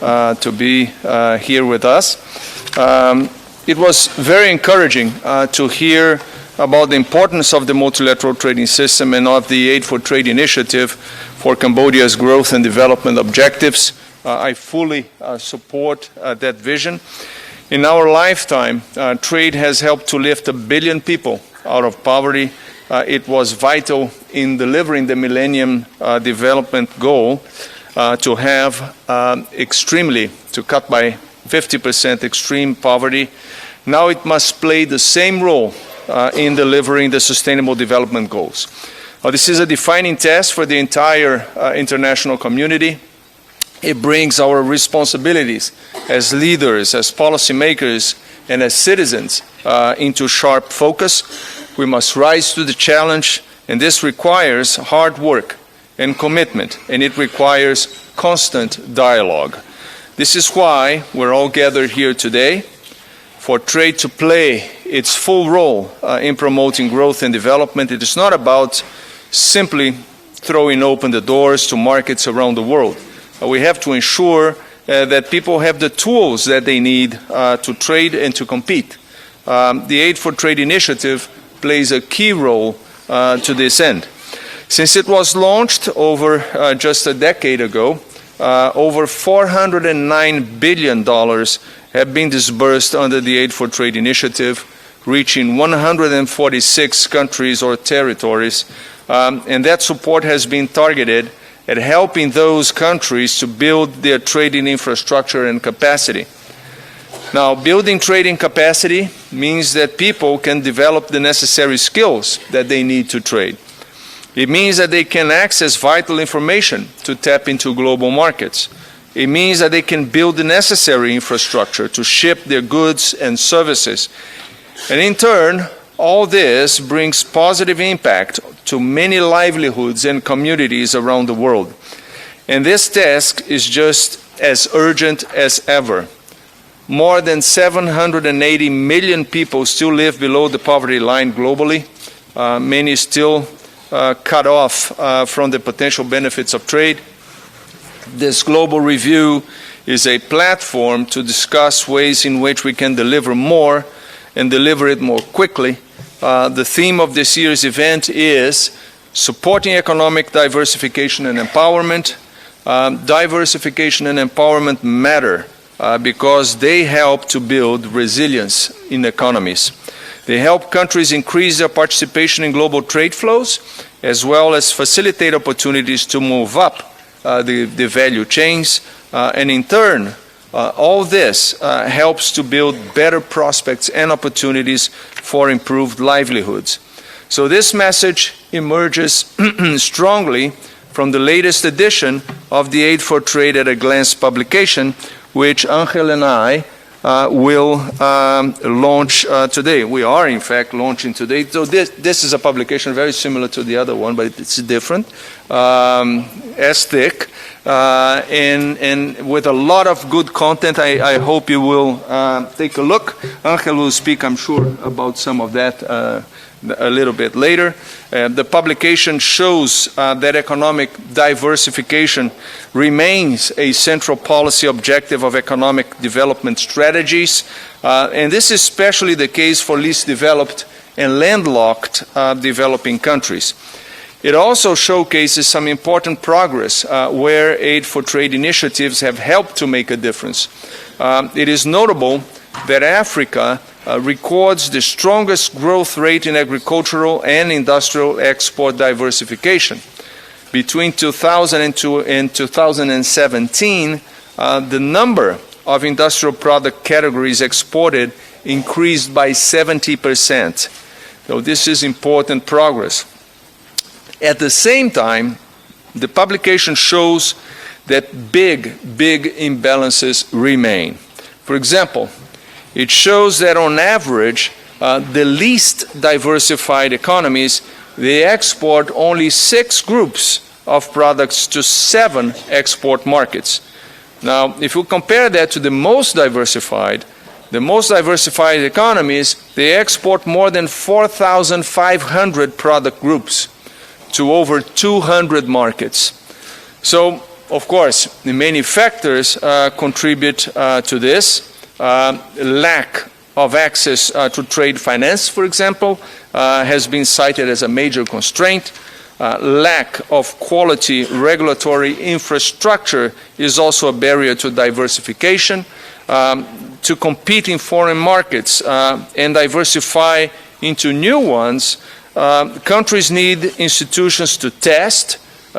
to be here with us. It was very encouraging to hear about the importance of the multilateral trading system and of the Aid for Trade initiative for Cambodia's growth and development objectives. I fully support that vision. In our lifetime, trade has helped to lift 1 billion people out of poverty. It was vital in delivering the Millennium Development Goal to have to cut by 50% extreme poverty. Now it must play the same role in delivering the Sustainable Development Goals. This is a defining test for the entire international community. It brings our responsibilities as leaders, as policymakers, and as citizens into sharp focus. We must rise to the challenge, and this requires hard work and commitment, and it requires constant dialogue. This is why we're all gathered here today, for trade to play its full role in promoting growth and development. It is not about simply throwing open the doors to markets around the world. We have to ensure that people have the tools that they need to trade and to compete. The Aid for Trade initiative plays a key role to this end. Since it was launched over just a decade ago, over $409 billion have been disbursed under the Aid for Trade initiative, reaching 146 countries or territories, and that support has been targeted at helping those countries to build their trading infrastructure and capacity. Now, building trading capacity means that people can develop the necessary skills that they need to trade. It means that they can access vital information to tap into global markets. It means that they can build the necessary infrastructure to ship their goods and services. And in turn, all this brings positive impact to many livelihoods and communities around the world. And this task is just as urgent as ever. more than 780 million people still live below the poverty line globally. Many still cut off from the potential benefits of trade. This global review is a platform to discuss ways in which we can deliver more and deliver it more quickly. The theme of this year's event is supporting economic diversification and empowerment. Diversification and empowerment matter because they help to build resilience in economies. They help countries increase their participation in global trade flows, as well as facilitate opportunities to move up the value chains. And in turn, all this helps to build better prospects and opportunities for improved livelihoods. So this message emerges strongly from the latest edition of the Aid for Trade at a Glance publication, which Angel and I will launch today. We are, in fact, launching today. So this is a publication very similar to the other one, but it's different, as thick, and with a lot of good content. I hope you will take a look. Angel will speak, I'm sure, about some of that a little bit later. The publication shows that economic diversification remains a central policy objective of economic development strategies, and this is especially the case for least developed and landlocked developing countries. It also showcases some important progress where aid for trade initiatives have helped to make a difference. It is notable that Africa records the strongest growth rate in agricultural and industrial export diversification. Between 2002 and 2017, the number of industrial product categories exported increased by 70%. So this is important progress. At the same time, the publication shows that big imbalances remain. For example, it shows that on average, the least diversified economies, they export only 6 groups of products to 7 export markets. Now, if you compare that to the most diversified economies, they export more than 4,500 product groups to over 200 markets. So, of course, many factors contribute to this. Lack of access to trade finance, for example, has been cited as a major constraint. Lack of quality regulatory infrastructure is also a barrier to diversification. To compete in foreign markets and diversify into new ones, countries need institutions to test,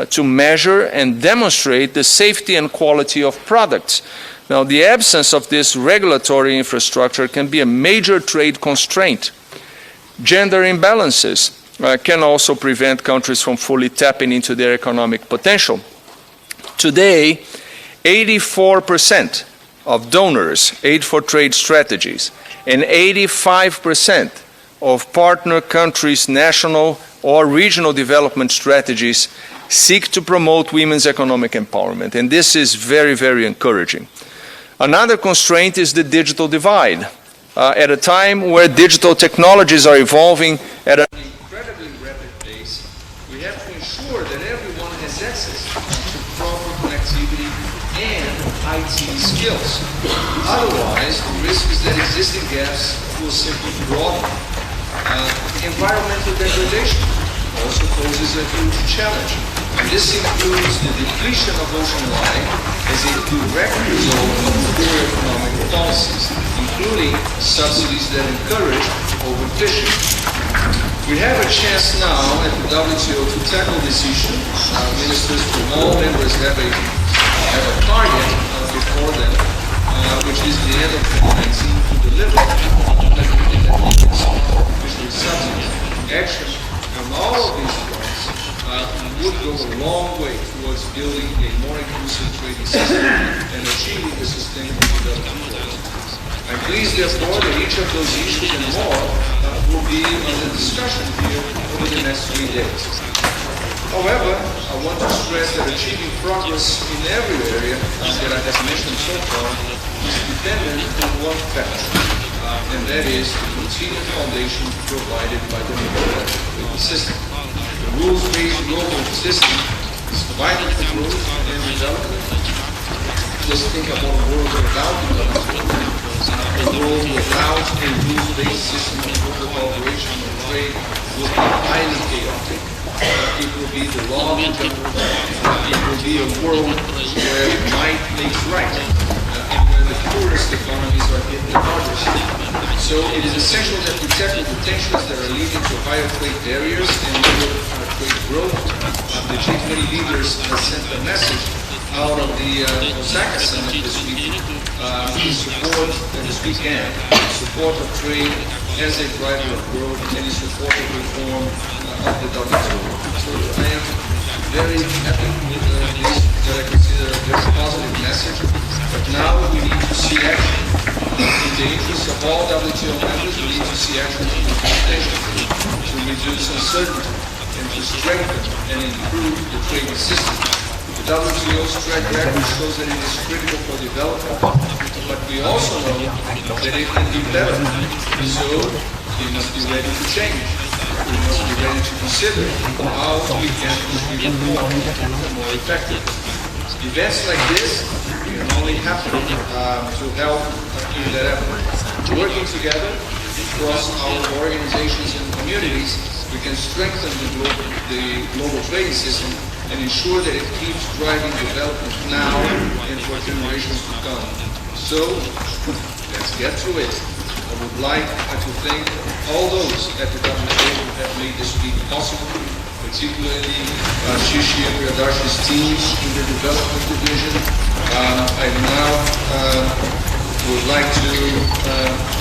to measure and demonstrate the safety and quality of products. Now, the absence of this regulatory infrastructure can be a major trade constraint. Gender imbalances can also prevent countries from fully tapping into their economic potential. Today, 84% of donors aid for trade strategies and 85% of partner countries' national or regional development strategies seek to promote women's economic empowerment, and this is very encouraging. Another constraint is the digital divide. At a time where digital technologies are evolving at an incredibly rapid pace, we have to ensure that everyone has access to proper connectivity and IT skills. Otherwise, the risk is that existing gaps will simply broaden. Environmental degradation also poses a huge challenge. And this includes the depletion of ocean life as a direct result of poor economic policies, including subsidies that encourage overfishing. We have a chance now at the WTO to tackle this issue. Ministers from all members have a target before them, which is the end of 2019 to deliver official subsidies. Action on all of these fronts would go a long way towards building a more inclusive trading system and achieving the sustainable development goals. I'm pleased, therefore, that each of those issues and more will be under discussion here over the next 3 days. However, I want to stress that achieving progress in every area that I have mentioned so far is dependent on one fact, and that is the continued foundation provided by the multilateral system. The rules-based global system is vital for growth and development. Just think about a world without development. A world without a rules-based system of global cooperation and trade will be highly chaotic. It will be the law of the jungle. It will be a world where might makes right, and where the poorest economies are hit the hardest. So it is essential that we tackle the tensions that are leading to higher trade barriers and lower trade growth. The G20 leaders sent a message out of the Osaka summit this week in support, this weekend, in support of trade as a driver of growth and in support of reform of the WTO. So I am very happy with this, that I consider a very positive message. But now we need to see action. In the interest of all WTO members, we need to see action in implementation to reduce uncertainty and to strengthen and improve the trade system. The WTO's track record shows that it is critical for development, but we also know that it can be better. So we must be ready to change. We must be ready to consider how we can be more effective. Events like this can only happen to help in that effort. Working together across our organizations and communities, we can strengthen the global trading system and ensure that it keeps driving development now and for generations to come. So, let's get to it. I would like to thank all those at the WTO who have made this week possible, particularly Shishi and Priyadarshi's teams in the development division. I now would like to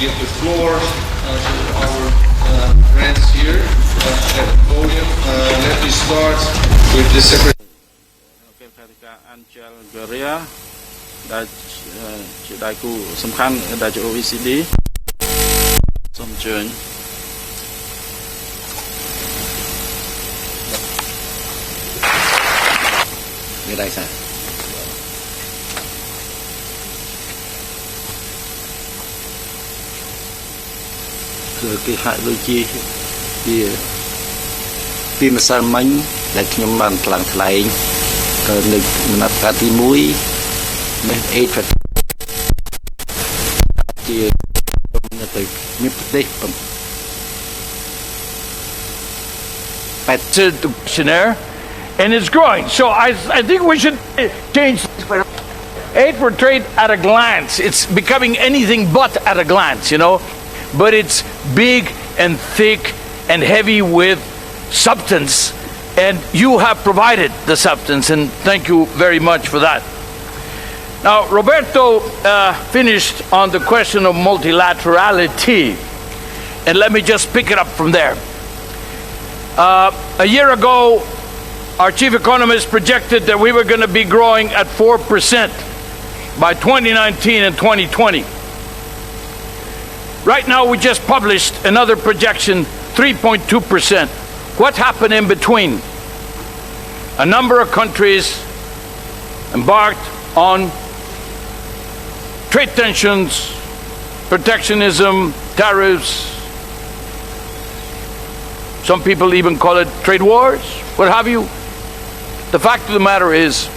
give the floor to our friends here at the podium. Let me start with the Secretary. ដែលជាដៃគូសំខាន់ដែលជា OECD សូមអញ្ជើញមានដៃសារគឺគេហាក់ដូចជាពីម្សិលមិញដែលខ្ញុំបានថ្លែងនៅដំណាក់កាលទី1នេះ8ជាទៅមានប្រទេសthe questionnaire, and it's growing. So I think we should change aid for trade at a glance. It's becoming anything but at a glance, you know, but it's big and thick and heavy with substance, and you have provided the substance, and thank you very much for that. Now, Roberto finished on the question of multilaterality, and let me just pick it up from there. A year ago, our chief economist projected that we were going to be growing at 4% by 2019 and 2020. Right now, we just published another projection, 3.2%. What happened in between? A number of countries embarked on trade tensions, protectionism, tariffs. Some people even call it trade wars, what have you. The fact of the matter is,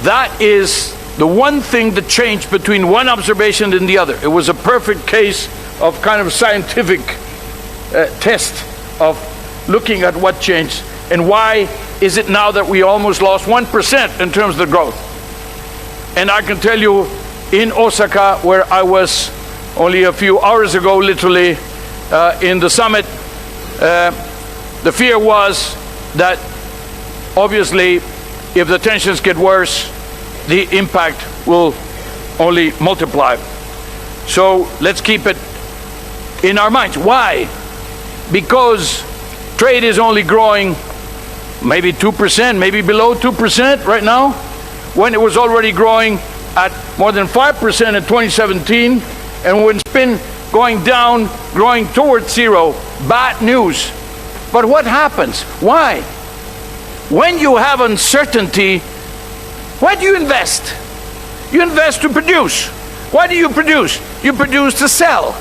that is the one thing that changed between one observation and the other. It was a perfect case of kind of scientific test of looking at what changed and why is it now that we almost lost 1% in terms of the growth. And I can tell you, in Osaka, where I was only a few hours ago, literally, in the summit, the fear was that obviously if the tensions get worse, the impact will only multiply. So let's keep it in our minds. Why? Because trade is only growing maybe 2%, maybe below 2% right now, when it was already growing at more than 5% in 2017, and when it's been going down, growing towards zero. Bad news. But what happens? Why? When you have uncertainty, why do you invest? You invest to produce. Why do you produce? You produce to sell.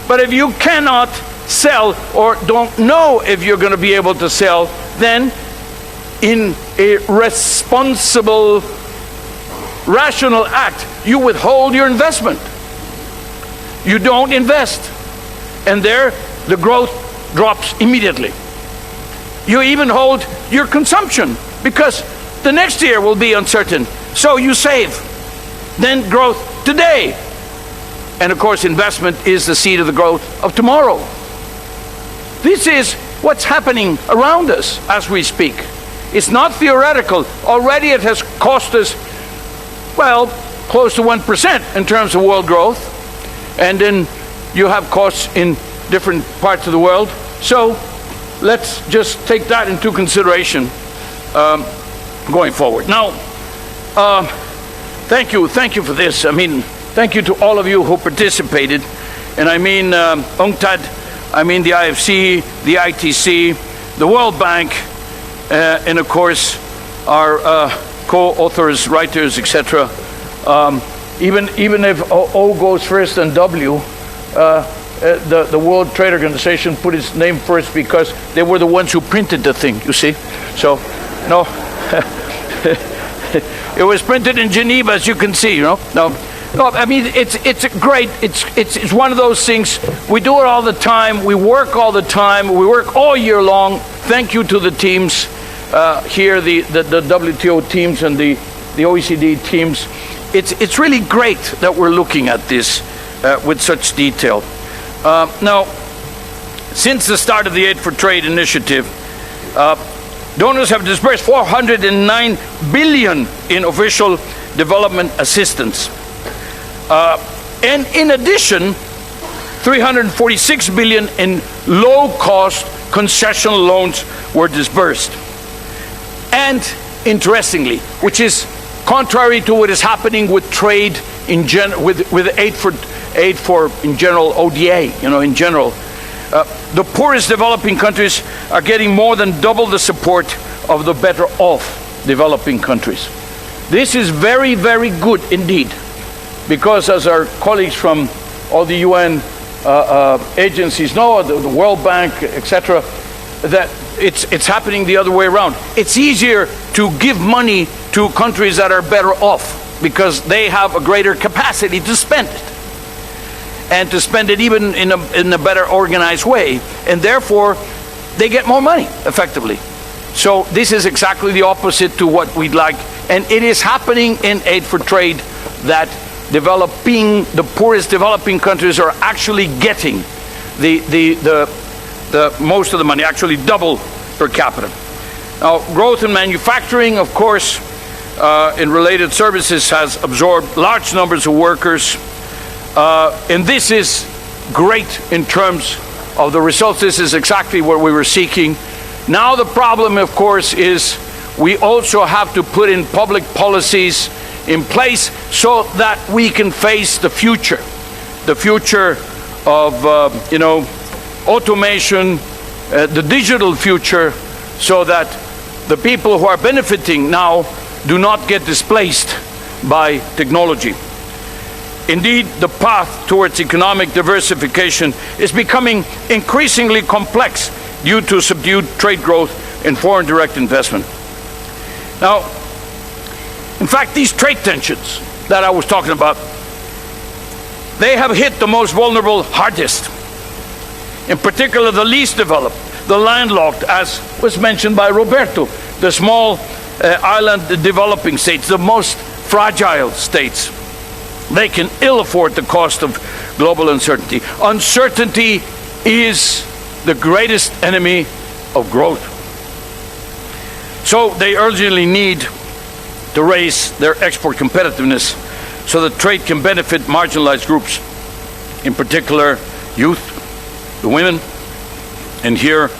But if you cannot sell or don't know if you're going to be able to sell, then in a responsible, rational act, you withhold your investment. You don't invest. And there, the growth drops immediately. You even hold your consumption because the next year will be uncertain. So you save. Then growth today. And of course, investment is the seed of the growth of tomorrow. This is what's happening around us as we speak. It's not theoretical. Already it has cost us, well, close to 1% in terms of world growth. And then you have costs in different parts of the world. So let's just take that into consideration going forward. Now, thank you for this. I mean, thank you to all of you who participated. And I mean UNCTAD, I mean the IFC, the ITC, the World Bank, and of course our co-authors, writers, etc. Even if O goes first and W, the World Trade Organization put its name first because they were the ones who printed the thing, you see. So, no. It was printed in Geneva, as you can see, you know. No, I mean, it's great. It's one of those things. We do it all the time. We work all the time. We work all year long. Thank you to the teams here, the WTO teams and the OECD teams. It's really great that we're looking at this with such detail. Now, since the start of the Aid for Trade initiative, donors have disbursed $409 billion in official development assistance. And in addition, $346 billion in low-cost concessional loans were disbursed. And interestingly, which is contrary to what is happening with trade in with aid for in general, ODA, you know, in general, the poorest developing countries are getting more than double the support of the better off developing countries. This is very, very good indeed, because as our colleagues from all the UN agencies know, the World Bank, etc., that it's happening the other way around. It's easier to give money to countries that are better off because they have a greater capacity to spend it, and to spend it even in a better organized way, and therefore they get more money effectively. So this is exactly the opposite to what we'd like, and it is happening in Aid for Trade that the poorest developing countries are actually getting the most of the money, actually double per capita. Now, growth in manufacturing, of course, in related services has absorbed large numbers of workers, and this is great in terms of the results. This is exactly what we were seeking. Now the problem, of course, is we also have to put in public policies in place so that we can face the future of automation, the digital future, so that the people who are benefiting now do not get displaced by technology. Indeed, the path towards economic diversification is becoming increasingly complex due to subdued trade growth and foreign direct investment. Now, in fact, these trade tensions that I was talking about, they have hit the most vulnerable hardest. In particular, the least developed, the landlocked, as was mentioned by Roberto, the small island developing states, the most fragile states. They can ill afford the cost of global uncertainty. Uncertainty is the greatest enemy of growth. So they urgently need to raise their export competitiveness so that trade can benefit marginalized groups, in particular youth, the women. And here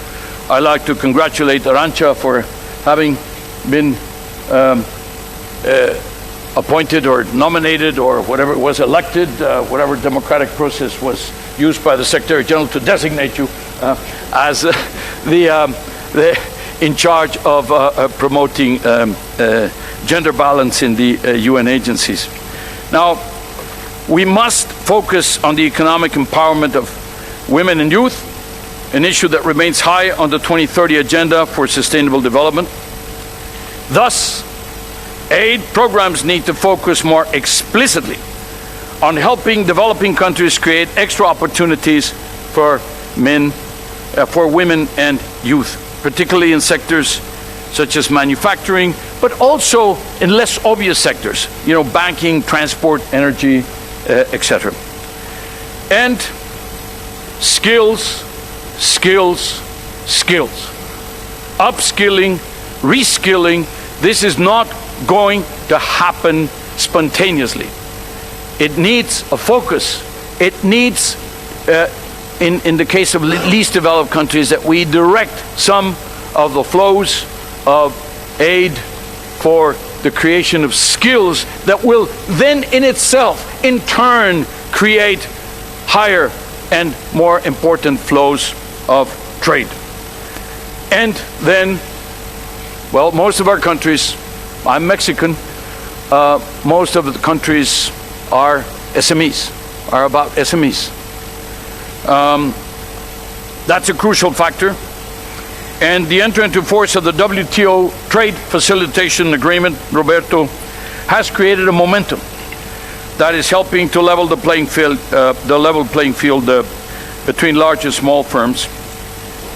I'd like to congratulate Arantxa for having been appointed or nominated or whatever it was, elected, whatever democratic process was used by the Secretary General to designate you as in charge of promoting gender balance in the UN agencies. Now, we must focus on the economic empowerment of women and youth, an issue that remains high on the 2030 agenda for sustainable development. Thus, aid programs need to focus more explicitly on helping developing countries create extra opportunities for women and youth, particularly in sectors such as manufacturing, but also in less obvious sectors, banking, transport, energy, etc. And skills, skills, skills. Upskilling, reskilling, this is not going to happen spontaneously. It needs a focus. It needs, in the case of least developed countries, that we direct some of the flows of aid for the creation of skills that will then in itself, in turn, create higher and more important flows of trade. And then, well, most of our countries, I'm Mexican, most of the countries are SMEs, are about SMEs. That's a crucial factor. And the entry into force of the WTO trade facilitation agreement, Roberto, has created a momentum that is helping to level the playing field, between large and small firms.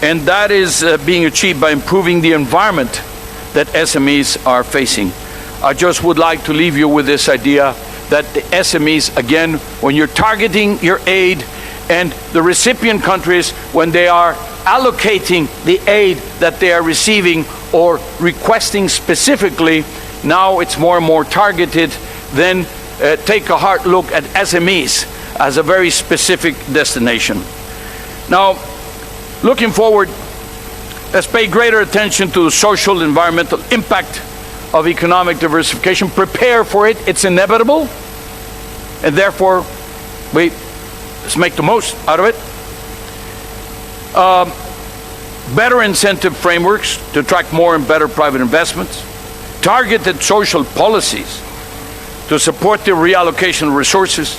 And that is being achieved by improving the environment that SMEs are facing. I just would like to leave you with this idea that the SMEs, again, when you're targeting your aid and the recipient countries, when they are allocating the aid that they are receiving or requesting specifically, now it's more and more targeted, then take a hard look at SMEs as a very specific destination. Now, looking forward, let's pay greater attention to the social, environmental impact of economic diversification. Prepare for it. It's inevitable. And therefore, let's make the most out of it. Better incentive frameworks to attract more and better private investments. Targeted social policies to support the reallocation of resources.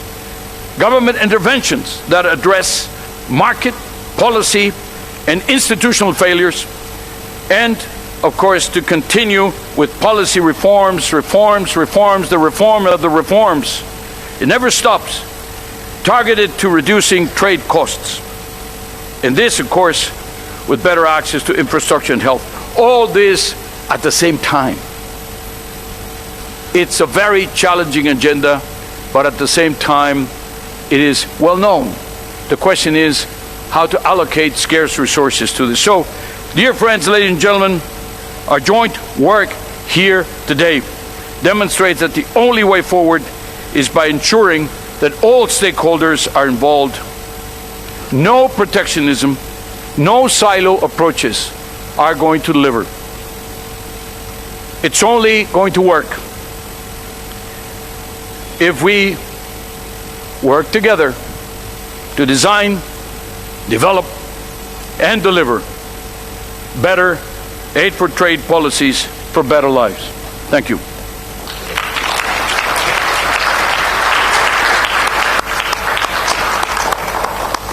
Government interventions that address market, policy, and institutional failures. And, of course, to continue with policy reforms, the reform of the reforms. It never stops. Targeted to reducing trade costs. And this, of course, with better access to infrastructure and health. All this at the same time. It's a very challenging agenda, but at the same time, it is well known. The question is how to allocate scarce resources to this. So, dear friends, ladies and gentlemen, our joint work here today demonstrates that the only way forward is by ensuring that all stakeholders are involved. No protectionism, no silo approaches are going to deliver. It's only going to work if we work together to design, develop, and deliver better aid for trade policies for better lives. Thank you.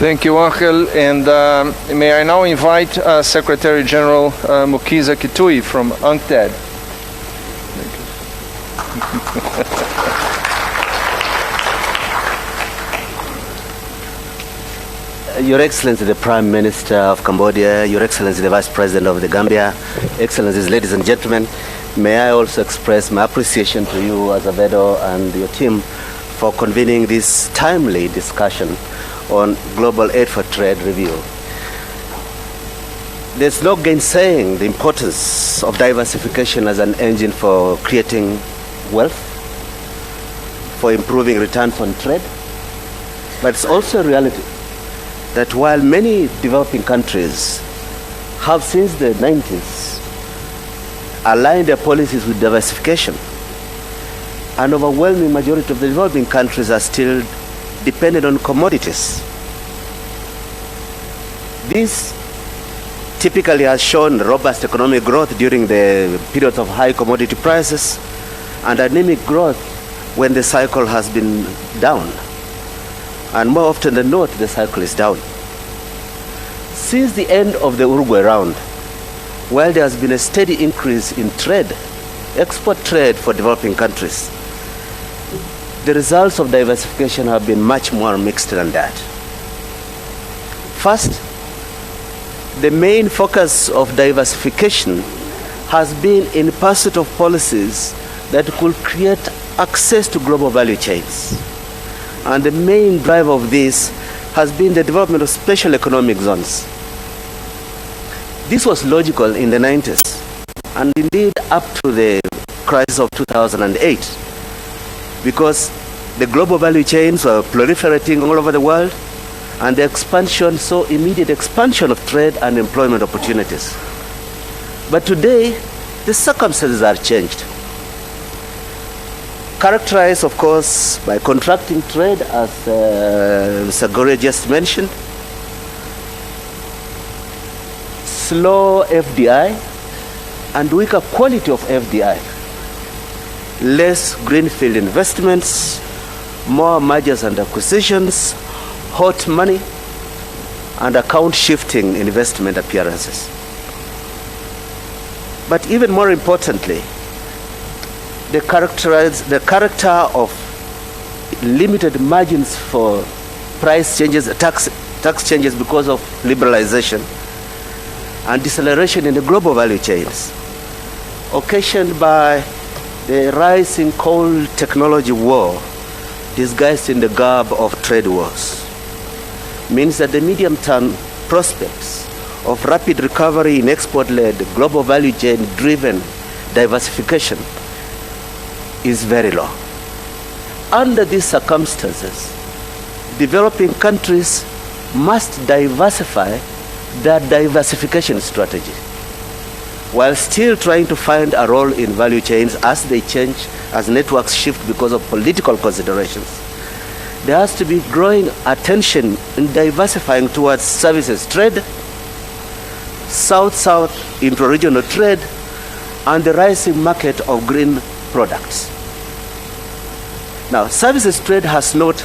Thank you, Angel. And may I now invite Secretary General Mukiza Kitui from UNCTAD. Your Excellency, the Prime Minister of Cambodia, Your Excellency, the Vice President of the Gambia, Excellencies, ladies and gentlemen, may I also express my appreciation to you, Azevedo, and your team for convening this timely discussion on Global Aid for Trade review. There's no gainsaying the importance of diversification as an engine for creating wealth, for improving returns on trade, but it's also a reality that while many developing countries have since the 90s aligned their policies with diversification, an overwhelming majority of the developing countries are still dependent on commodities. This typically has shown robust economic growth during the periods of high commodity prices and anemic growth when the cycle has been down. And more often than not, the cycle is down. Since the end of the Uruguay round, while there has been a steady increase in trade, export trade for developing countries, the results of diversification have been much more mixed than that. First, the main focus of diversification has been in pursuit of policies that could create access to global value chains. And the main driver of this has been the development of special economic zones. This was logical in the 90s, and indeed up to the crisis of 2008, because the global value chains were proliferating all over the world, and the expansion saw immediate expansion of trade and employment opportunities. But today, the circumstances are changed. Characterized, of course, by contracting trade, as Mr. Gore just mentioned, slow FDI and weaker quality of FDI, less greenfield investments, more mergers and acquisitions, hot money, and account shifting investment appearances. But even more importantly, the character of limited margins for price changes, tax changes because of liberalization, and deceleration in the global value chains, occasioned by the rising cold technology war disguised in the garb of trade wars, means that the medium-term prospects of rapid recovery in export-led global value chain-driven diversification is very low. Under these circumstances, developing countries must diversify their diversification strategy while still trying to find a role in value chains as they change, as networks shift because of political considerations. There has to be growing attention in diversifying towards services trade, South-South intra-regional trade, and the rising market of green products. Now, services trade has not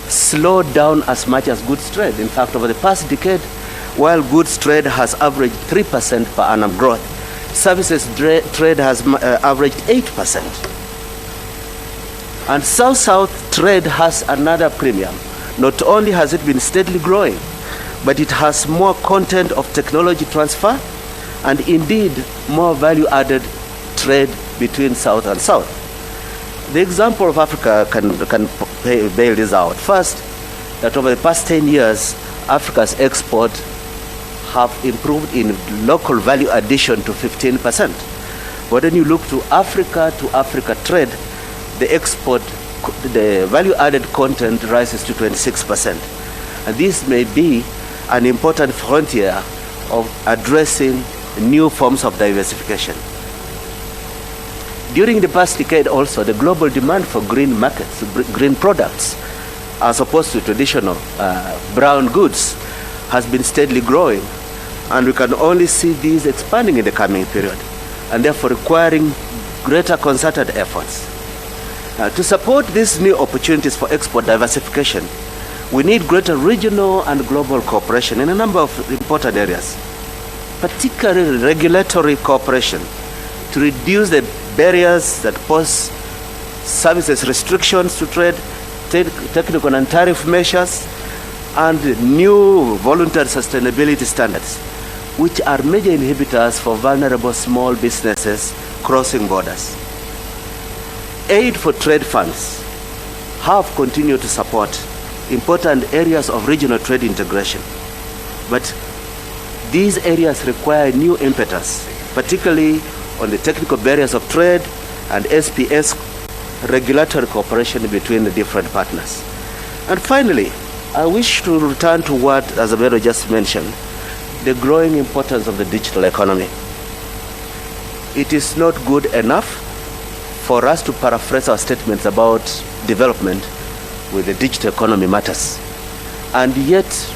slowed down as much as goods trade. In fact, over the past decade, while goods trade has averaged 3% per annum growth, services trade has averaged 8%. And South-South trade has another premium. Not only has it been steadily growing, but it has more content of technology transfer and indeed more value-added trade between South and South. The example of Africa can bail this out. First, that over the past 10 years, Africa's export have improved in local value addition to 15%. But when you look to Africa trade, the value-added content rises to 26%. And this may be an important frontier of addressing new forms of diversification. During the past decade also, the global demand for green markets, green products, as opposed to traditional brown goods, has been steadily growing. And we can only see these expanding in the coming period, and therefore requiring greater concerted efforts. To support these new opportunities for export diversification, we need greater regional and global cooperation in a number of important areas, particularly regulatory cooperation to reduce the barriers that pose services restrictions to trade, technical and tariff measures, and new voluntary sustainability standards, which are major inhibitors for vulnerable small businesses crossing borders. Aid for trade funds have continued to support important areas of regional trade integration, but these areas require new impetus, particularly on the technical barriers of trade and SPS regulatory cooperation between the different partners. And finally, I wish to return to what Azevedo just mentioned, the growing importance of the digital economy. It is not good enough for us to paraphrase our statements about development with the digital economy matters, and yet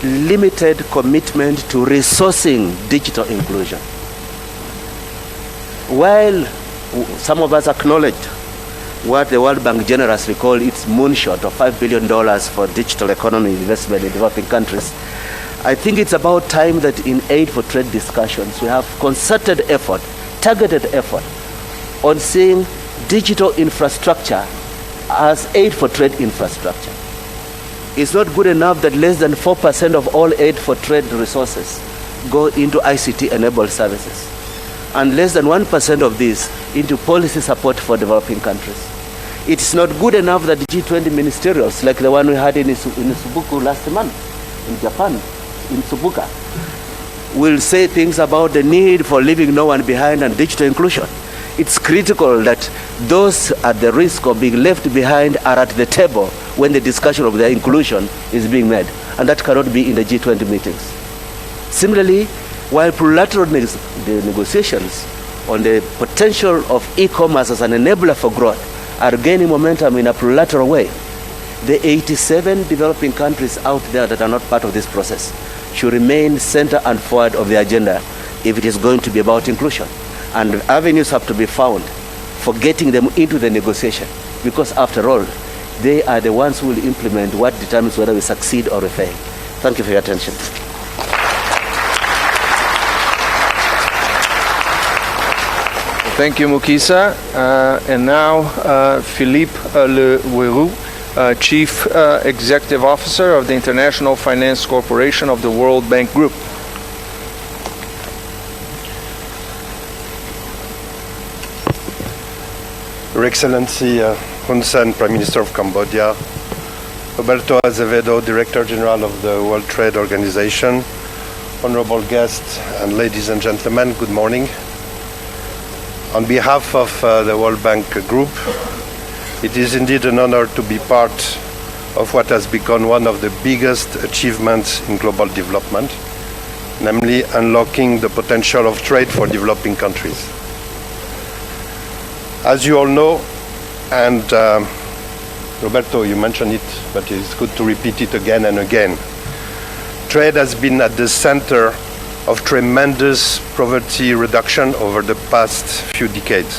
limited commitment to resourcing digital inclusion. While some of us acknowledged what the World Bank generously called its moonshot of $5 billion for digital economy investment in developing countries, I think it's about time that in aid for trade discussions, we have concerted effort, targeted effort on seeing digital infrastructure as aid for trade infrastructure. It's not good enough that less than 4% of all aid for trade resources go into ICT-enabled services, and less than 1% of this into policy support for developing countries. It's not good enough that G20 ministerials, like the one we had in Subuku last month, in Japan, in Subuka, will say things about the need for leaving no one behind and digital inclusion. It's critical that those at the risk of being left behind are at the table when the discussion of their inclusion is being made, and that cannot be in the G20 meetings. Similarly, while plurilateral negotiations on the potential of e-commerce as an enabler for growth are gaining momentum in a plurilateral way, the 87 developing countries out there that are not part of this process should remain center and forward of the agenda if it is going to be about inclusion. And avenues have to be found for getting them into the negotiation, because after all, they are the ones who will implement what determines whether we succeed or we fail. Thank you for your attention. Thank you, Mukisa. And now, Philippe Leroux, Chief Executive Officer of the International Finance Corporation of the World Bank Group. Your Excellency Hun Sen, Prime Minister of Cambodia, Roberto Azevedo, Director General of the World Trade Organization, honorable guests and ladies and gentlemen, good morning. On behalf of the World Bank Group, it is indeed an honor to be part of what has become one of the biggest achievements in global development, namely unlocking the potential of trade for developing countries. As you all know, and Roberto, you mentioned it, but it's good to repeat it again and again, trade has been at the center of tremendous poverty reduction over the past few decades.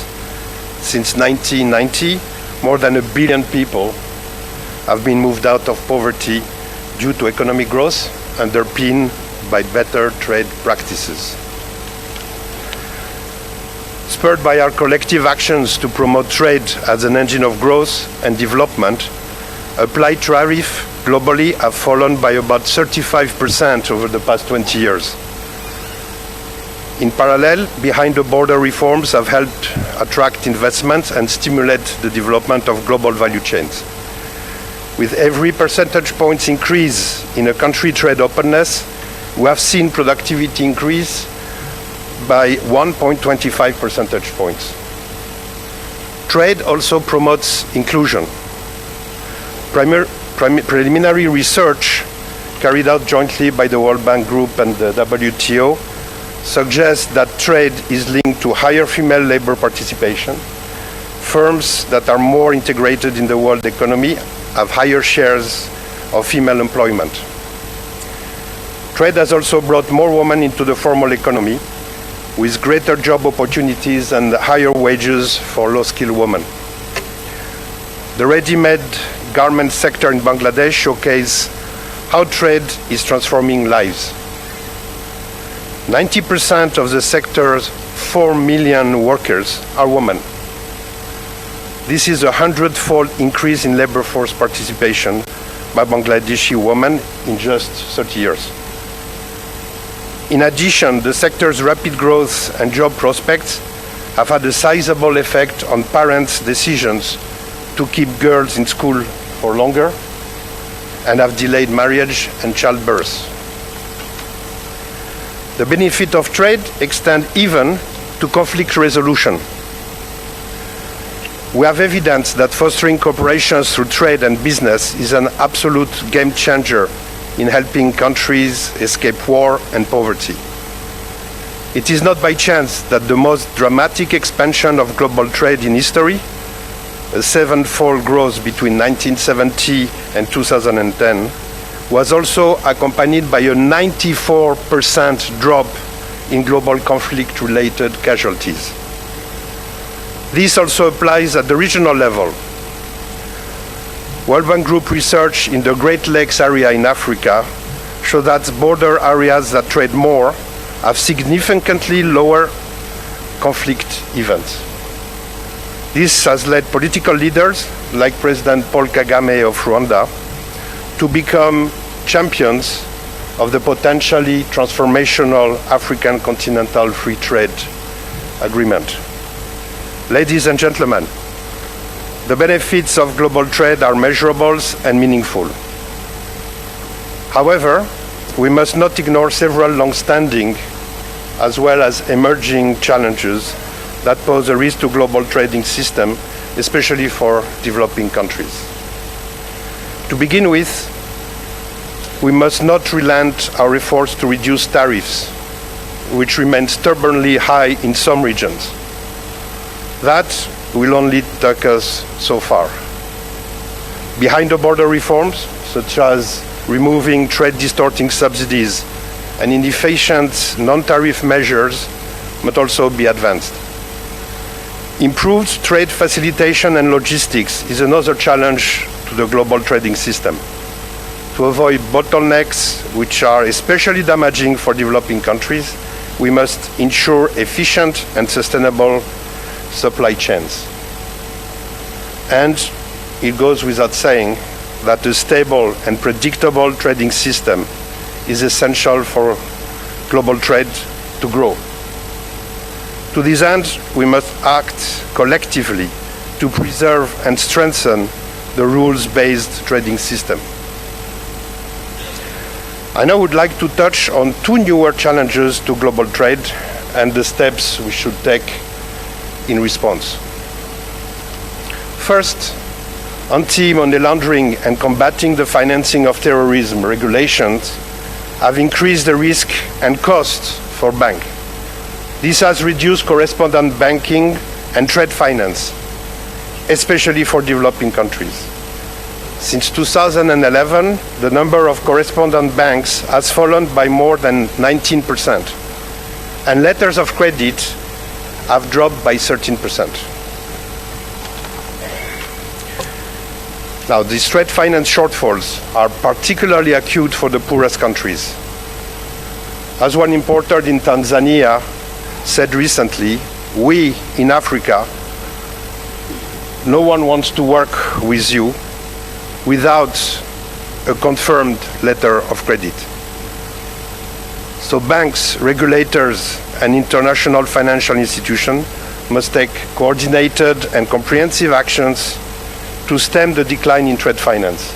Since 1990, more than 1 billion people have been moved out of poverty due to economic growth underpinned by better trade practices. Spurred by our collective actions to promote trade as an engine of growth and development, applied tariffs globally have fallen by about 35% over the past 20 years. In parallel, behind-the-border reforms have helped attract investments and stimulate the development of global value chains. With every percentage point increase in a country trade openness, we have seen productivity increase by 1.25 percentage points. Trade also promotes inclusion. Preliminary research carried out jointly by the World Bank Group and the WTO suggests that trade is linked to higher female labor participation. Firms that are more integrated in the world economy have higher shares of female employment. Trade has also brought more women into the formal economy, with greater job opportunities and higher wages for low-skilled women. The ready-made garment sector in Bangladesh showcases how trade is transforming lives. 90% of the sector's 4 million workers are women. This is a 100-fold increase in labor force participation by Bangladeshi women in just 30 years. In addition, the sector's rapid growth and job prospects have had a sizable effect on parents' decisions to keep girls in school for longer and have delayed marriage and childbirth. The benefit of trade extends even to conflict resolution. We have evidence that fostering cooperation through trade and business is an absolute game changer in helping countries escape war and poverty. It is not by chance that the most dramatic expansion of global trade in history, a 7-fold growth between 1970 and 2010, was also accompanied by a 94% drop in global conflict-related casualties. This also applies at the regional level. World Bank Group research in the Great Lakes area in Africa show that border areas that trade more have significantly lower conflict events. This has led political leaders like President Paul Kagame of Rwanda to become champions of the potentially transformational African Continental Free Trade Agreement. Ladies and gentlemen, the benefits of global trade are measurable and meaningful. However, we must not ignore several long-standing as well as emerging challenges that pose a risk to global trading system, especially for developing countries. To begin with, we must not relent our efforts to reduce tariffs, which remain stubbornly high in some regions. That will only take us so far. Behind the border reforms, such as removing trade-distorting subsidies and inefficient non-tariff measures, must also be advanced. Improved trade facilitation and logistics is another challenge to the global trading system. To avoid bottlenecks, which are especially damaging for developing countries, we must ensure efficient and sustainable supply chains. And it goes without saying that a stable and predictable trading system is essential for global trade to grow. To this end, we must act collectively to preserve and strengthen the rules-based trading system. I now would like to touch on two newer challenges to global trade and the steps we should take in response. First, anti-money laundering and combating the financing of terrorism regulations have increased the risk and cost for banks. This has reduced correspondent banking and trade finance, especially for developing countries. Since 2011, the number of correspondent banks has fallen by more than 19%, and letters of credit have dropped by 13%. Now, these trade finance shortfalls are particularly acute for the poorest countries. As one importer in Tanzania said recently, we in Africa, no one wants to work with you without a confirmed letter of credit. So banks, regulators, and international financial institutions must take coordinated and comprehensive actions to stem the decline in trade finance.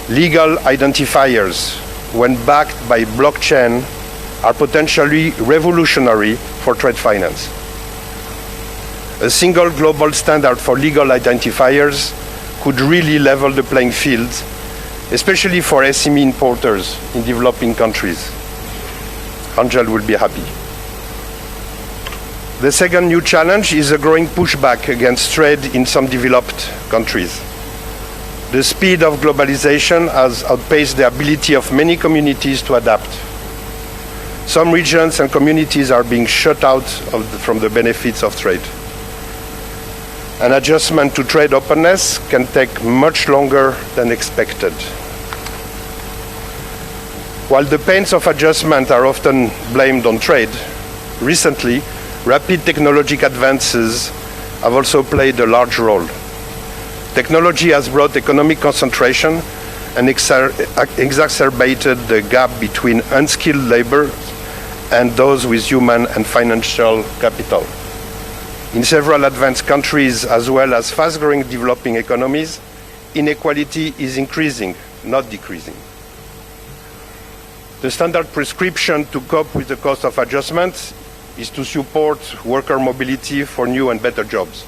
Legal identifiers, when backed by blockchain, are potentially revolutionary for trade finance. A single global standard for legal identifiers could really level the playing field, especially for SME importers in developing countries. Angel will be happy. The second new challenge is a growing pushback against trade in some developed countries. The speed of globalization has outpaced the ability of many communities to adapt. Some regions and communities are being shut out from the benefits of trade. An adjustment to trade openness can take much longer than expected. While the pains of adjustment are often blamed on trade, recently, rapid technological advances have also played a large role. Technology has brought economic concentration and exacerbated the gap between unskilled labor and those with human and financial capital. In several advanced countries, as well as fast-growing developing economies, inequality is increasing, not decreasing. The standard prescription to cope with the cost of adjustment is to support worker mobility for new and better jobs.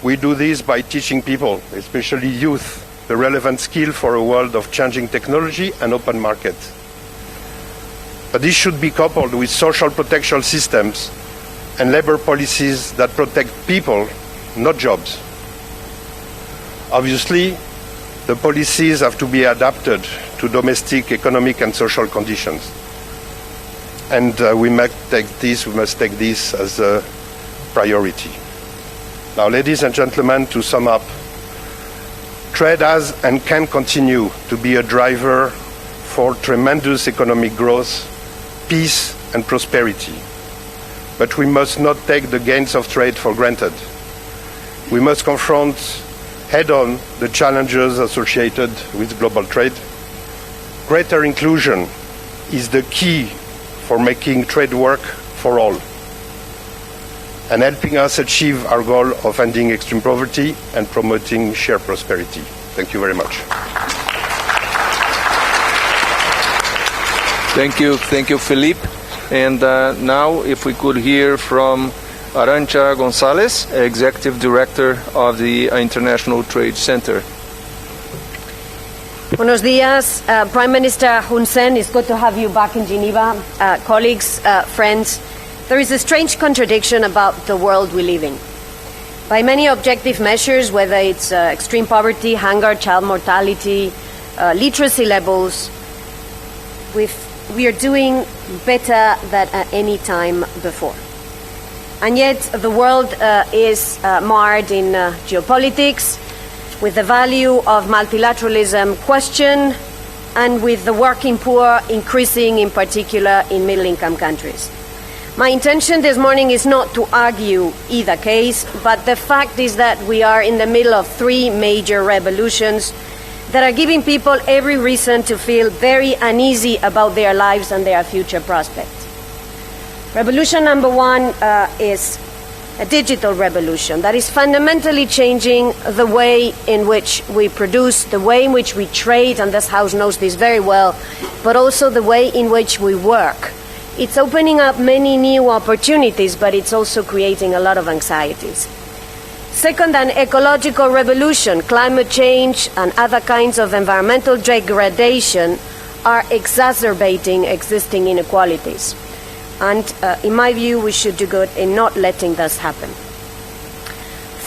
We do this by teaching people, especially youth, the relevant skill for a world of changing technology and open markets. But this should be coupled with social protection systems and labor policies that protect people, not jobs. Obviously, the policies have to be adapted to domestic economic and social conditions. And we must take this as a priority. Now, ladies and gentlemen, to sum up, trade has and can continue to be a driver for tremendous economic growth, peace and prosperity. But we must not take the gains of trade for granted. We must confront head-on the challenges associated with global trade. Greater inclusion is the key for making trade work for all and helping us achieve our goal of ending extreme poverty and promoting shared prosperity. Thank you very much. Thank you, Philippe. And now, if we could hear from Arantxa González, Executive Director of the International Trade Center. Buenos días, Prime Minister Hun Sen. It's good to have you back in Geneva. Colleagues, friends, there is a strange contradiction about the world we live in. By many objective measures, whether it's extreme poverty, hunger, child mortality, literacy levels, we are doing better than at any time before. And yet the world is marred in geopolitics, with the value of multilateralism questioned, and with the working poor increasing, in particular in middle-income countries. My intention this morning is not to argue either case, but the fact is that we are in the middle of three major revolutions that are giving people every reason to feel very uneasy about their lives and their future prospects. Revolution number one is a digital revolution that is fundamentally changing the way in which we produce, the way in which we trade, and this House knows this very well, but also the way in which we work. It's opening up many new opportunities, but it's also creating a lot of anxieties. Second, an ecological revolution. Climate change and other kinds of environmental degradation are exacerbating existing inequalities. And in my view, we should do good in not letting this happen.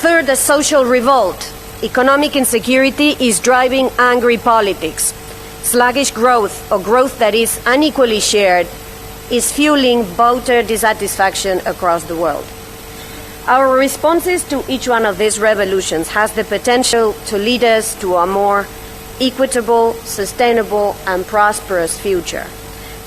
Third, a social revolt. Economic insecurity is driving angry politics. Sluggish growth, or growth that is unequally shared, is fueling voter dissatisfaction across the world. Our responses to each one of these revolutions has the potential to lead us to a more equitable, sustainable, and prosperous future.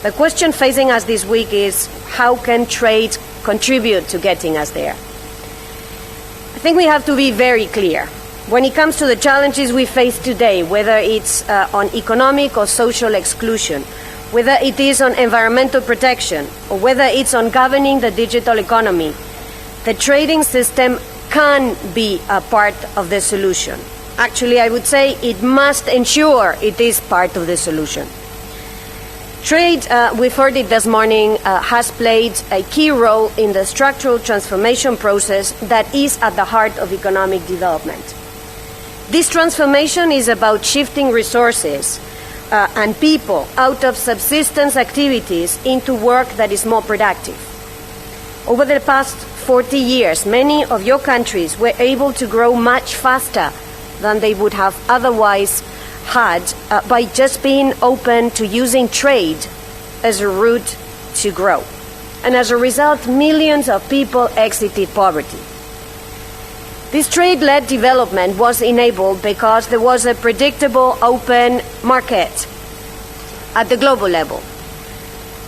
The question facing us this week is, how can trade contribute to getting us there? I think we have to be very clear. When it comes to the challenges we face today, whether it's on economic or social exclusion, whether it is on environmental protection, or whether it's on governing the digital economy, the trading system can be a part of the solution. Actually, I would say it must ensure it is part of the solution. Trade, we've heard it this morning, has played a key role in the structural transformation process that is at the heart of economic development. This transformation is about shifting resources and people out of subsistence activities into work that is more productive. Over the past 40 years, many of your countries were able to grow much faster than they would have otherwise had by just being open to using trade as a route to grow. And as a result, millions of people exited poverty. This trade-led development was enabled because there was a predictable open market at the global level.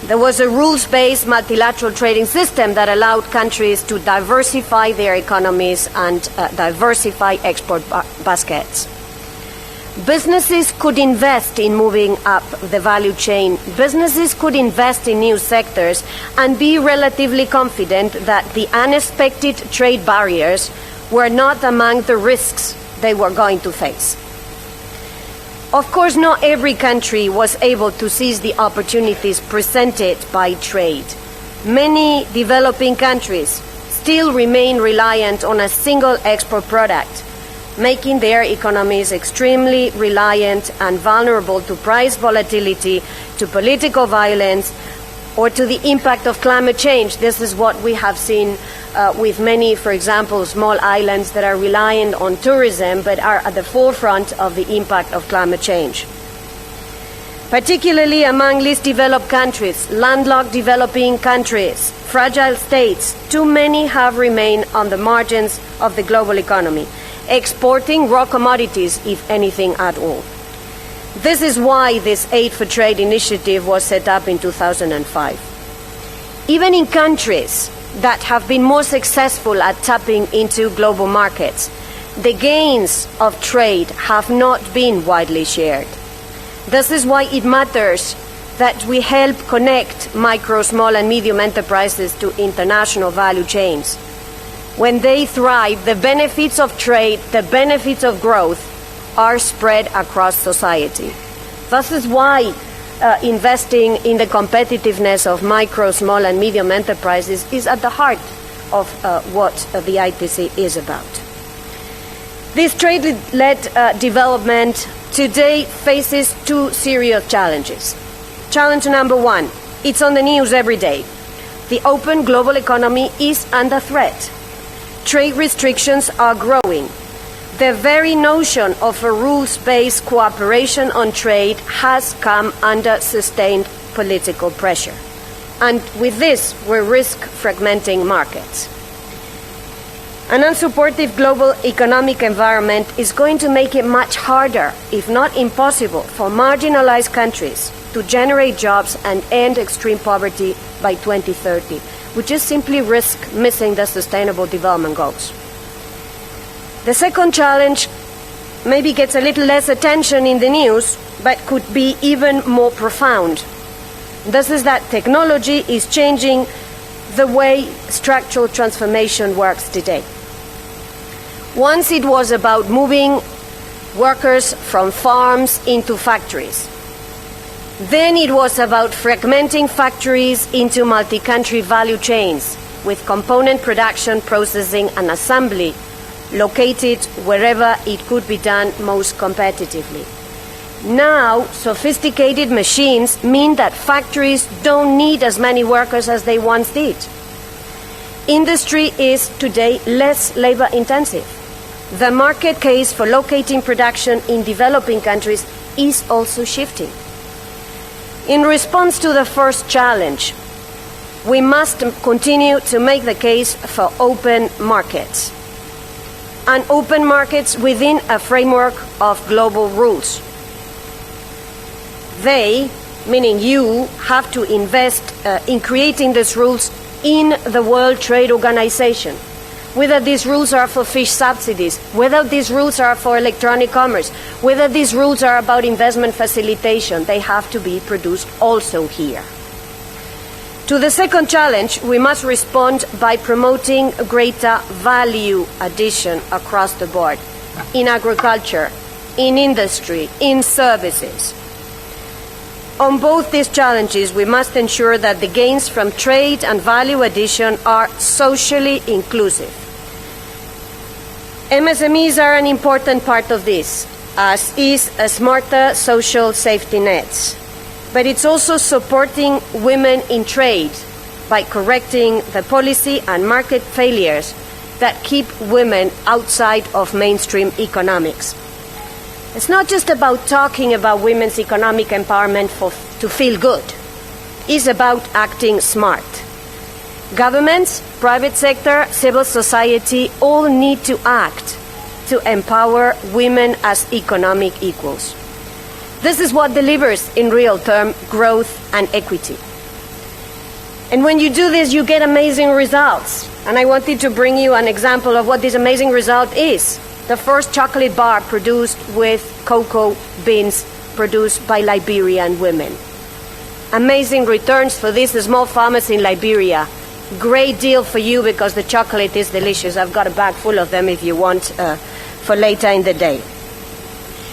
There was a rules-based multilateral trading system that allowed countries to diversify their economies and diversify export baskets. Businesses could invest in moving up the value chain. Businesses could invest in new sectors and be relatively confident that the unexpected trade barriers were not among the risks they were going to face. Of course, not every country was able to seize the opportunities presented by trade. Many developing countries still remain reliant on a single export product, making their economies extremely reliant and vulnerable to price volatility, to political violence, or to the impact of climate change. This is what we have seen with many, for example, small islands that are reliant on tourism but are at the forefront of the impact of climate change. particularly among least developed countries, landlocked developing countries, fragile states. Too many have remained on the margins of the global economy, exporting raw commodities, if anything at all. This is why this Aid for Trade initiative was set up in 2005. Even in countries that have been more successful at tapping into global markets, the gains of trade have not been widely shared. This is why it matters that we help connect micro, small and medium enterprises to international value chains. When they thrive, the benefits of trade, the benefits of growth are spread across society. This is why investing in the competitiveness of micro, small and medium enterprises is at the heart of what the ITC is about. This trade-led development today faces two serious challenges. Challenge number one, it's on the news every day. The open global economy is under threat. Trade restrictions are growing. The very notion of a rules-based cooperation on trade has come under sustained political pressure. And with this, we risk fragmenting markets. An unsupportive global economic environment is going to make it much harder, if not impossible, for marginalized countries to generate jobs and end extreme poverty by 2030. We just simply risk missing the Sustainable Development Goals. The second challenge maybe gets a little less attention in the news, but could be even more profound. This is that technology is changing the way structural transformation works today. Once it was about moving workers from farms into factories. Then it was about fragmenting factories into multi-country value chains with component production, processing and assembly located wherever it could be done most competitively. Now, sophisticated machines mean that factories don't need as many workers as they once did. Industry is today less labor intensive. The market case for locating production in developing countries is also shifting. In response to the first challenge, we must continue to make the case for open markets. And open markets within a framework of global rules. They, meaning you, have to invest in creating these rules in the World Trade Organization. Whether these rules are for fish subsidies, whether these rules are for electronic commerce, whether these rules are about investment facilitation, they have to be produced also here. To the second challenge, we must respond by promoting greater value addition across the board, in agriculture, in industry, in services. On both these challenges, we must ensure that the gains from trade and value addition are socially inclusive. MSMEs are an important part of this, as is a smarter social safety nets. But it's also supporting women in trade by correcting the policy and market failures that keep women outside of mainstream economics. It's not just about talking about women's economic empowerment to feel good. It's about acting smart. Governments, private sector, civil society all need to act to empower women as economic equals. This is what delivers, in real terms, growth and equity. And when you do this, you get amazing results. And I wanted to bring you an example of what this amazing result is. The first chocolate bar produced with cocoa beans produced by Liberian women. Amazing returns for these small farmers in Liberia. Great deal for you because the chocolate is delicious. I've got a bag full of them if you want for later in the day.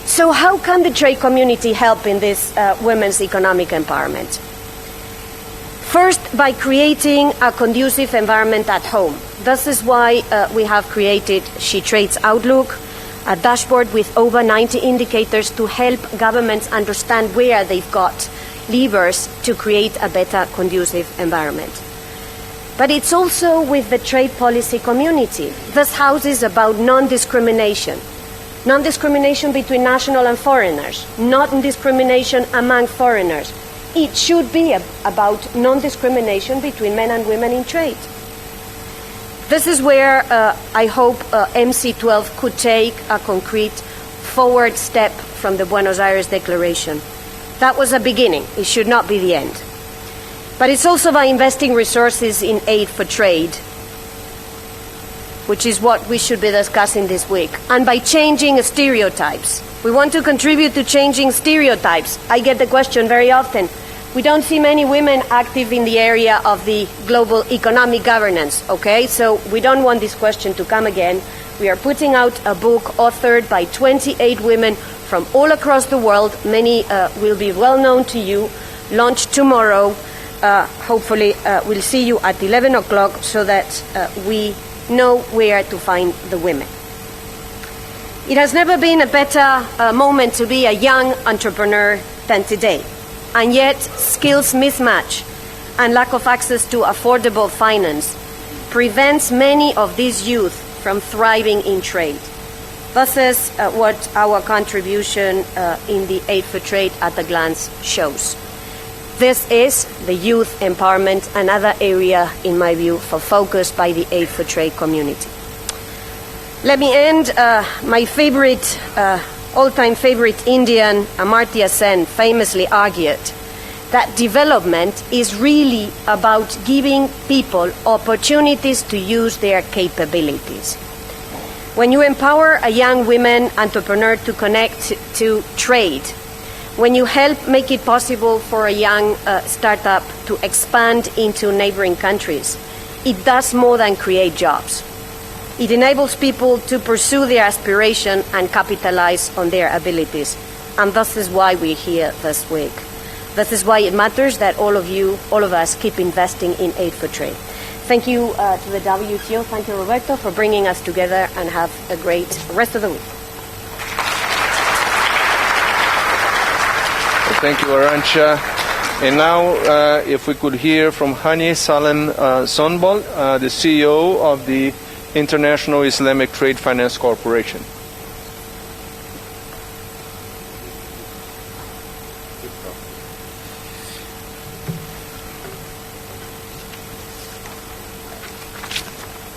So how can the trade community help in this women's economic empowerment? First, by creating a conducive environment at home. This is why we have created She Trades Outlook, a dashboard with over 90 indicators to help governments understand where they've got levers to create a better conducive environment. But it's also with the trade policy community. This house is about non-discrimination. Non-discrimination between national and foreigners, not discrimination among foreigners. It should be about non-discrimination between men and women in trade. This is where I hope MC12 could take a concrete forward step from the Buenos Aires Declaration. That was a beginning. It should not be the end. But it's also by investing resources in aid for trade, which is what we should be discussing this week, and by changing stereotypes. We want to contribute to changing stereotypes. I get the question very often. We don't see many women active in the area of the global economic governance, okay? So we don't want this question to come again. We are putting out a book authored by 28 women from all across the world. Many will be well known to you, launched tomorrow. Hopefully we'll see you at 11 o'clock so that we know where to find the women. It has never been a better moment to be a young entrepreneur than today. And yet, skills mismatch and lack of access to affordable finance prevents many of these youth from thriving in trade. This is what our contribution in the Aid for Trade at a glance shows. This is the youth empowerment, another area, in my view, for focus by the Aid for Trade community. Let me end. My favorite, all-time favorite Indian, Amartya Sen, famously argued that development is really about giving people opportunities to use their capabilities. When you empower a young woman entrepreneur to connect to trade, when you help make it possible for a young startup to expand into neighboring countries, it does more than create jobs. It enables people to pursue their aspiration and capitalize on their abilities. And this is why we're here this week. This is why it matters that all of us keep investing in Aid for Trade. Thank you to the WTO. Thank you, Roberto, for bringing us together, and have a great rest of the week. Thank you, Arantxa. And now, if we could hear from Hani Salem Sonbol, the CEO of the International Islamic Trade Finance Corporation.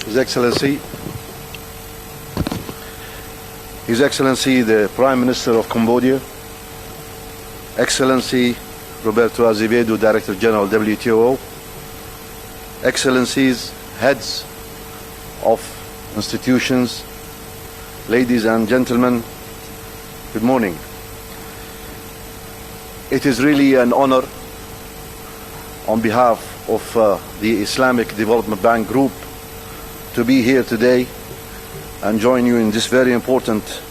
His Excellency the Prime Minister of Cambodia, Excellency Roberto Azevedo, Director General WTO, Excellencies, heads of institutions, ladies and gentlemen, good morning. It is really an honor on behalf of the Islamic Development Bank Group to be here today and join you in this very important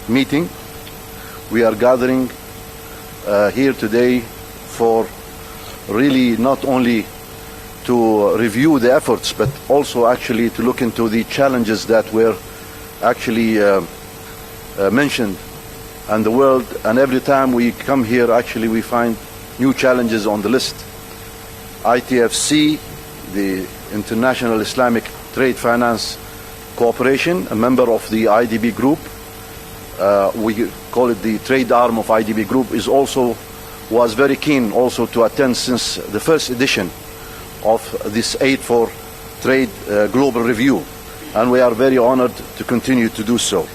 meeting. We are gathering here today for really not only to review the efforts, but also actually to look into the challenges that were actually mentioned in the world. And every time we come here, actually we find new challenges on the list. ITFC, the International Islamic Trade Finance Cooperation, a member of the IDB Group, we call it the trade arm of IDB Group, was very keen also to attend since the first edition of this Aid for Trade Global Review, and we are very honored to continue to do so.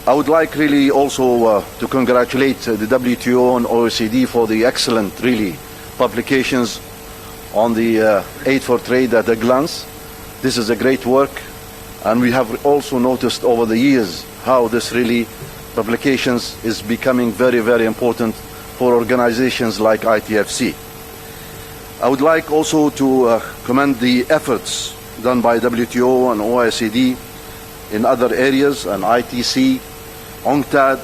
I would like really also to congratulate the WTO and OECD for the excellent really publications on the Aid for Trade at a glance. This is a great work, and we have also noticed over the years how this really publications is becoming very, very important for organizations like ITFC. I would like also to commend the efforts done by WTO and OECD in other areas, and ITC, UNCTAD,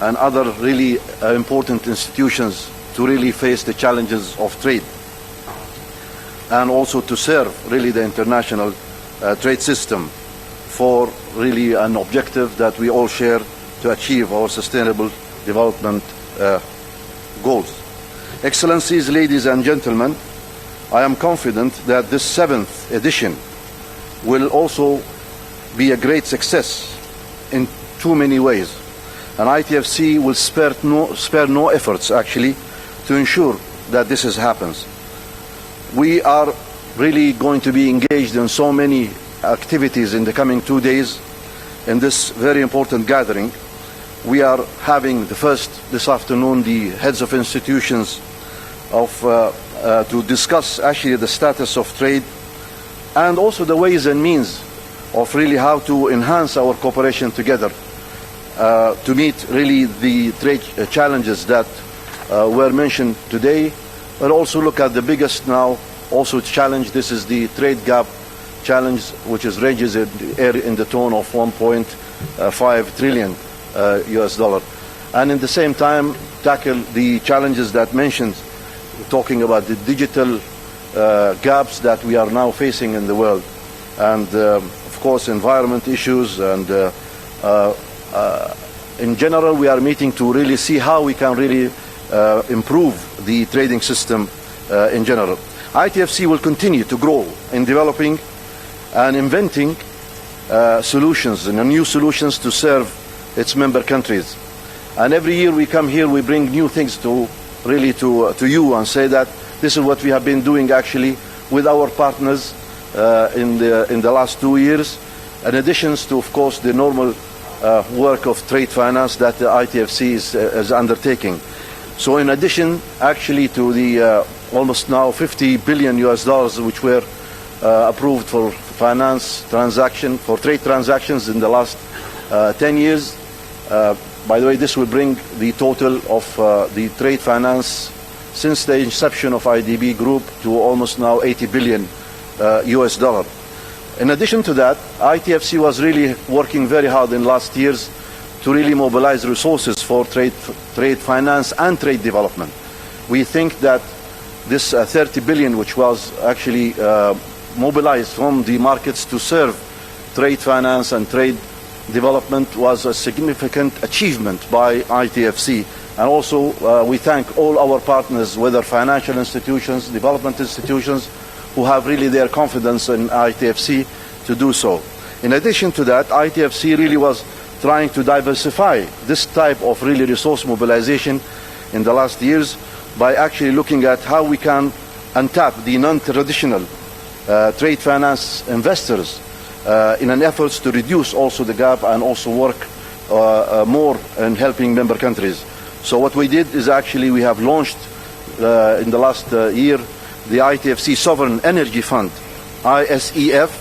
and other really important institutions to really face the challenges of trade, and also to serve really the international trade system for really an objective that we all share to achieve our sustainable development goals. Excellencies, ladies and gentlemen, I am confident that this 7th edition will also be a great success in too many ways. And ITFC will spare no efforts, actually, to ensure that this happens. We are really going to be engaged in so many activities in the coming 2 days in this very important gathering. We are having the first this afternoon, the heads of institutions to discuss actually the status of trade and also the ways and means of really how to enhance our cooperation together to meet really the trade challenges that were mentioned today, but also look at the biggest now also challenge. This is the trade gap challenge, which ranges in the tone of 1.5 trillion US dollar, and in the same time tackle the challenges that mentioned, talking about the digital gaps that we are now facing in the world, and of course environment issues, and in general we are meeting to really see how we can really improve the trading system in general. ITFC will continue to grow in developing and inventing solutions and new solutions to serve its member countries. And every year we come here, we bring new things to you and say that this is what we have been doing actually with our partners in the last 2 years, in addition to, of course, the normal work of trade finance that the ITFC is undertaking. So in addition actually to the almost now 50 billion US dollars which were approved for trade transactions in the last 10 years, by the way, this will bring the total of the trade finance since the inception of IDB Group to almost now 80 billion US dollar. In addition to that, ITFC was really working very hard in last years to really mobilize resources for trade finance and trade development. We think that this 30 billion which was actually mobilized from the markets to serve trade finance and trade development was a significant achievement by ITFC. And also we thank all our partners, whether financial institutions, development institutions, who have really their confidence in ITFC to do so. In addition to that, ITFC really was trying to diversify this type of really resource mobilization in the last years by actually looking at how we can untap the non-traditional trade finance investors in an effort to reduce also the gap and also work more in helping member countries. So what we did is actually we have launched in the last year the ITFC Sovereign Energy Fund, ISEF,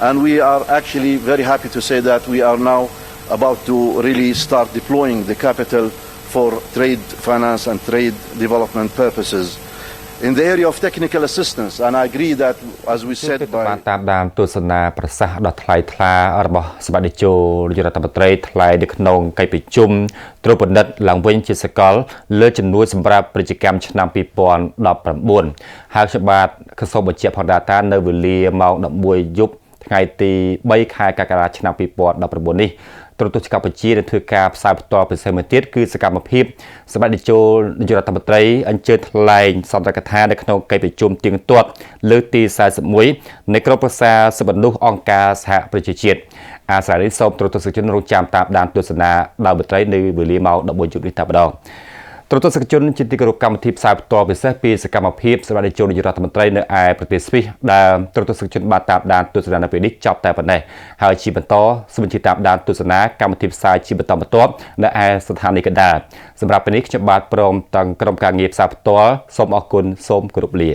and we are actually very happy to say that we are now about to really start deploying the capital for trade finance and trade development purposes. In the area of technical assistance, and I agree that, as we said, តាមដានទស្សនាប្រសាសន៍ដ៏ថ្លៃថ្លារបស់សម្បត្តិជោនាយករដ្ឋមន្ត្រីថ្លែងនៅក្នុងកិច្ចប្រជុំត្រួតពិនិត្យឡើងវិញជាសកលលើជំនួយសម្រាប់ពាណិជ្ជកម្មឆ្នាំ 2019 ហើយខ្ញុំបាទក៏សូមបញ្ជាក់ផងដែរថានៅវេលាម៉ោង 11 យប់ថ្ងៃទី 3 ខែកក្កដាឆ្នាំ 2019 នេះទូរទស្សន៍កម្ពុជាได้ធ្វើការផ្សាយបន្តពិសេសមួយទៀតគឺសកម្មភាពសម្បត្តិជោនាយករដ្ឋមន្ត្រីអញ្ជើញថ្លែងសន្ទរកថានៅក្នុងកិច្ចប្រជុំទៀងទាត់លើកទី 41 នៃក្រុមប្រឹក្សាសិទ្ធិមនុស្សអង្គការសហប្រជាជាតិអាសារីសូមទូរទស្សនិកជនរងចាំតាមដានទស្សនាដោយមន្ត្រីនៅវេលាម៉ោង 11 យប់នេះតែម្ដងទូរទស្សនិកជនជាទីគោរពកម្មវិធីផ្សាយបន្តពិសេសពីសកម្មភាពសម្បត្តិជោនាយករដ្ឋមន្ត្រីនៅឯប្រទេសស្វីសដែលទូរទស្សនិកជនបានតាមដានទស្សនានៅពេលនេះចប់តែប៉ុណ្ណេះហើយជាបន្តសូមជម្រាបតាមដានទស្សនាកម្មវិធីផ្សាយជាបន្តបន្ទាប់នៅឯស្ថានីយកណ្ដាលសម្រាប់ពេលនេះខ្ញុំបាទព្រមទាំងក្រុមការងារផ្សាយផ្ទាល់សូមអរគុណសូមគោរពលា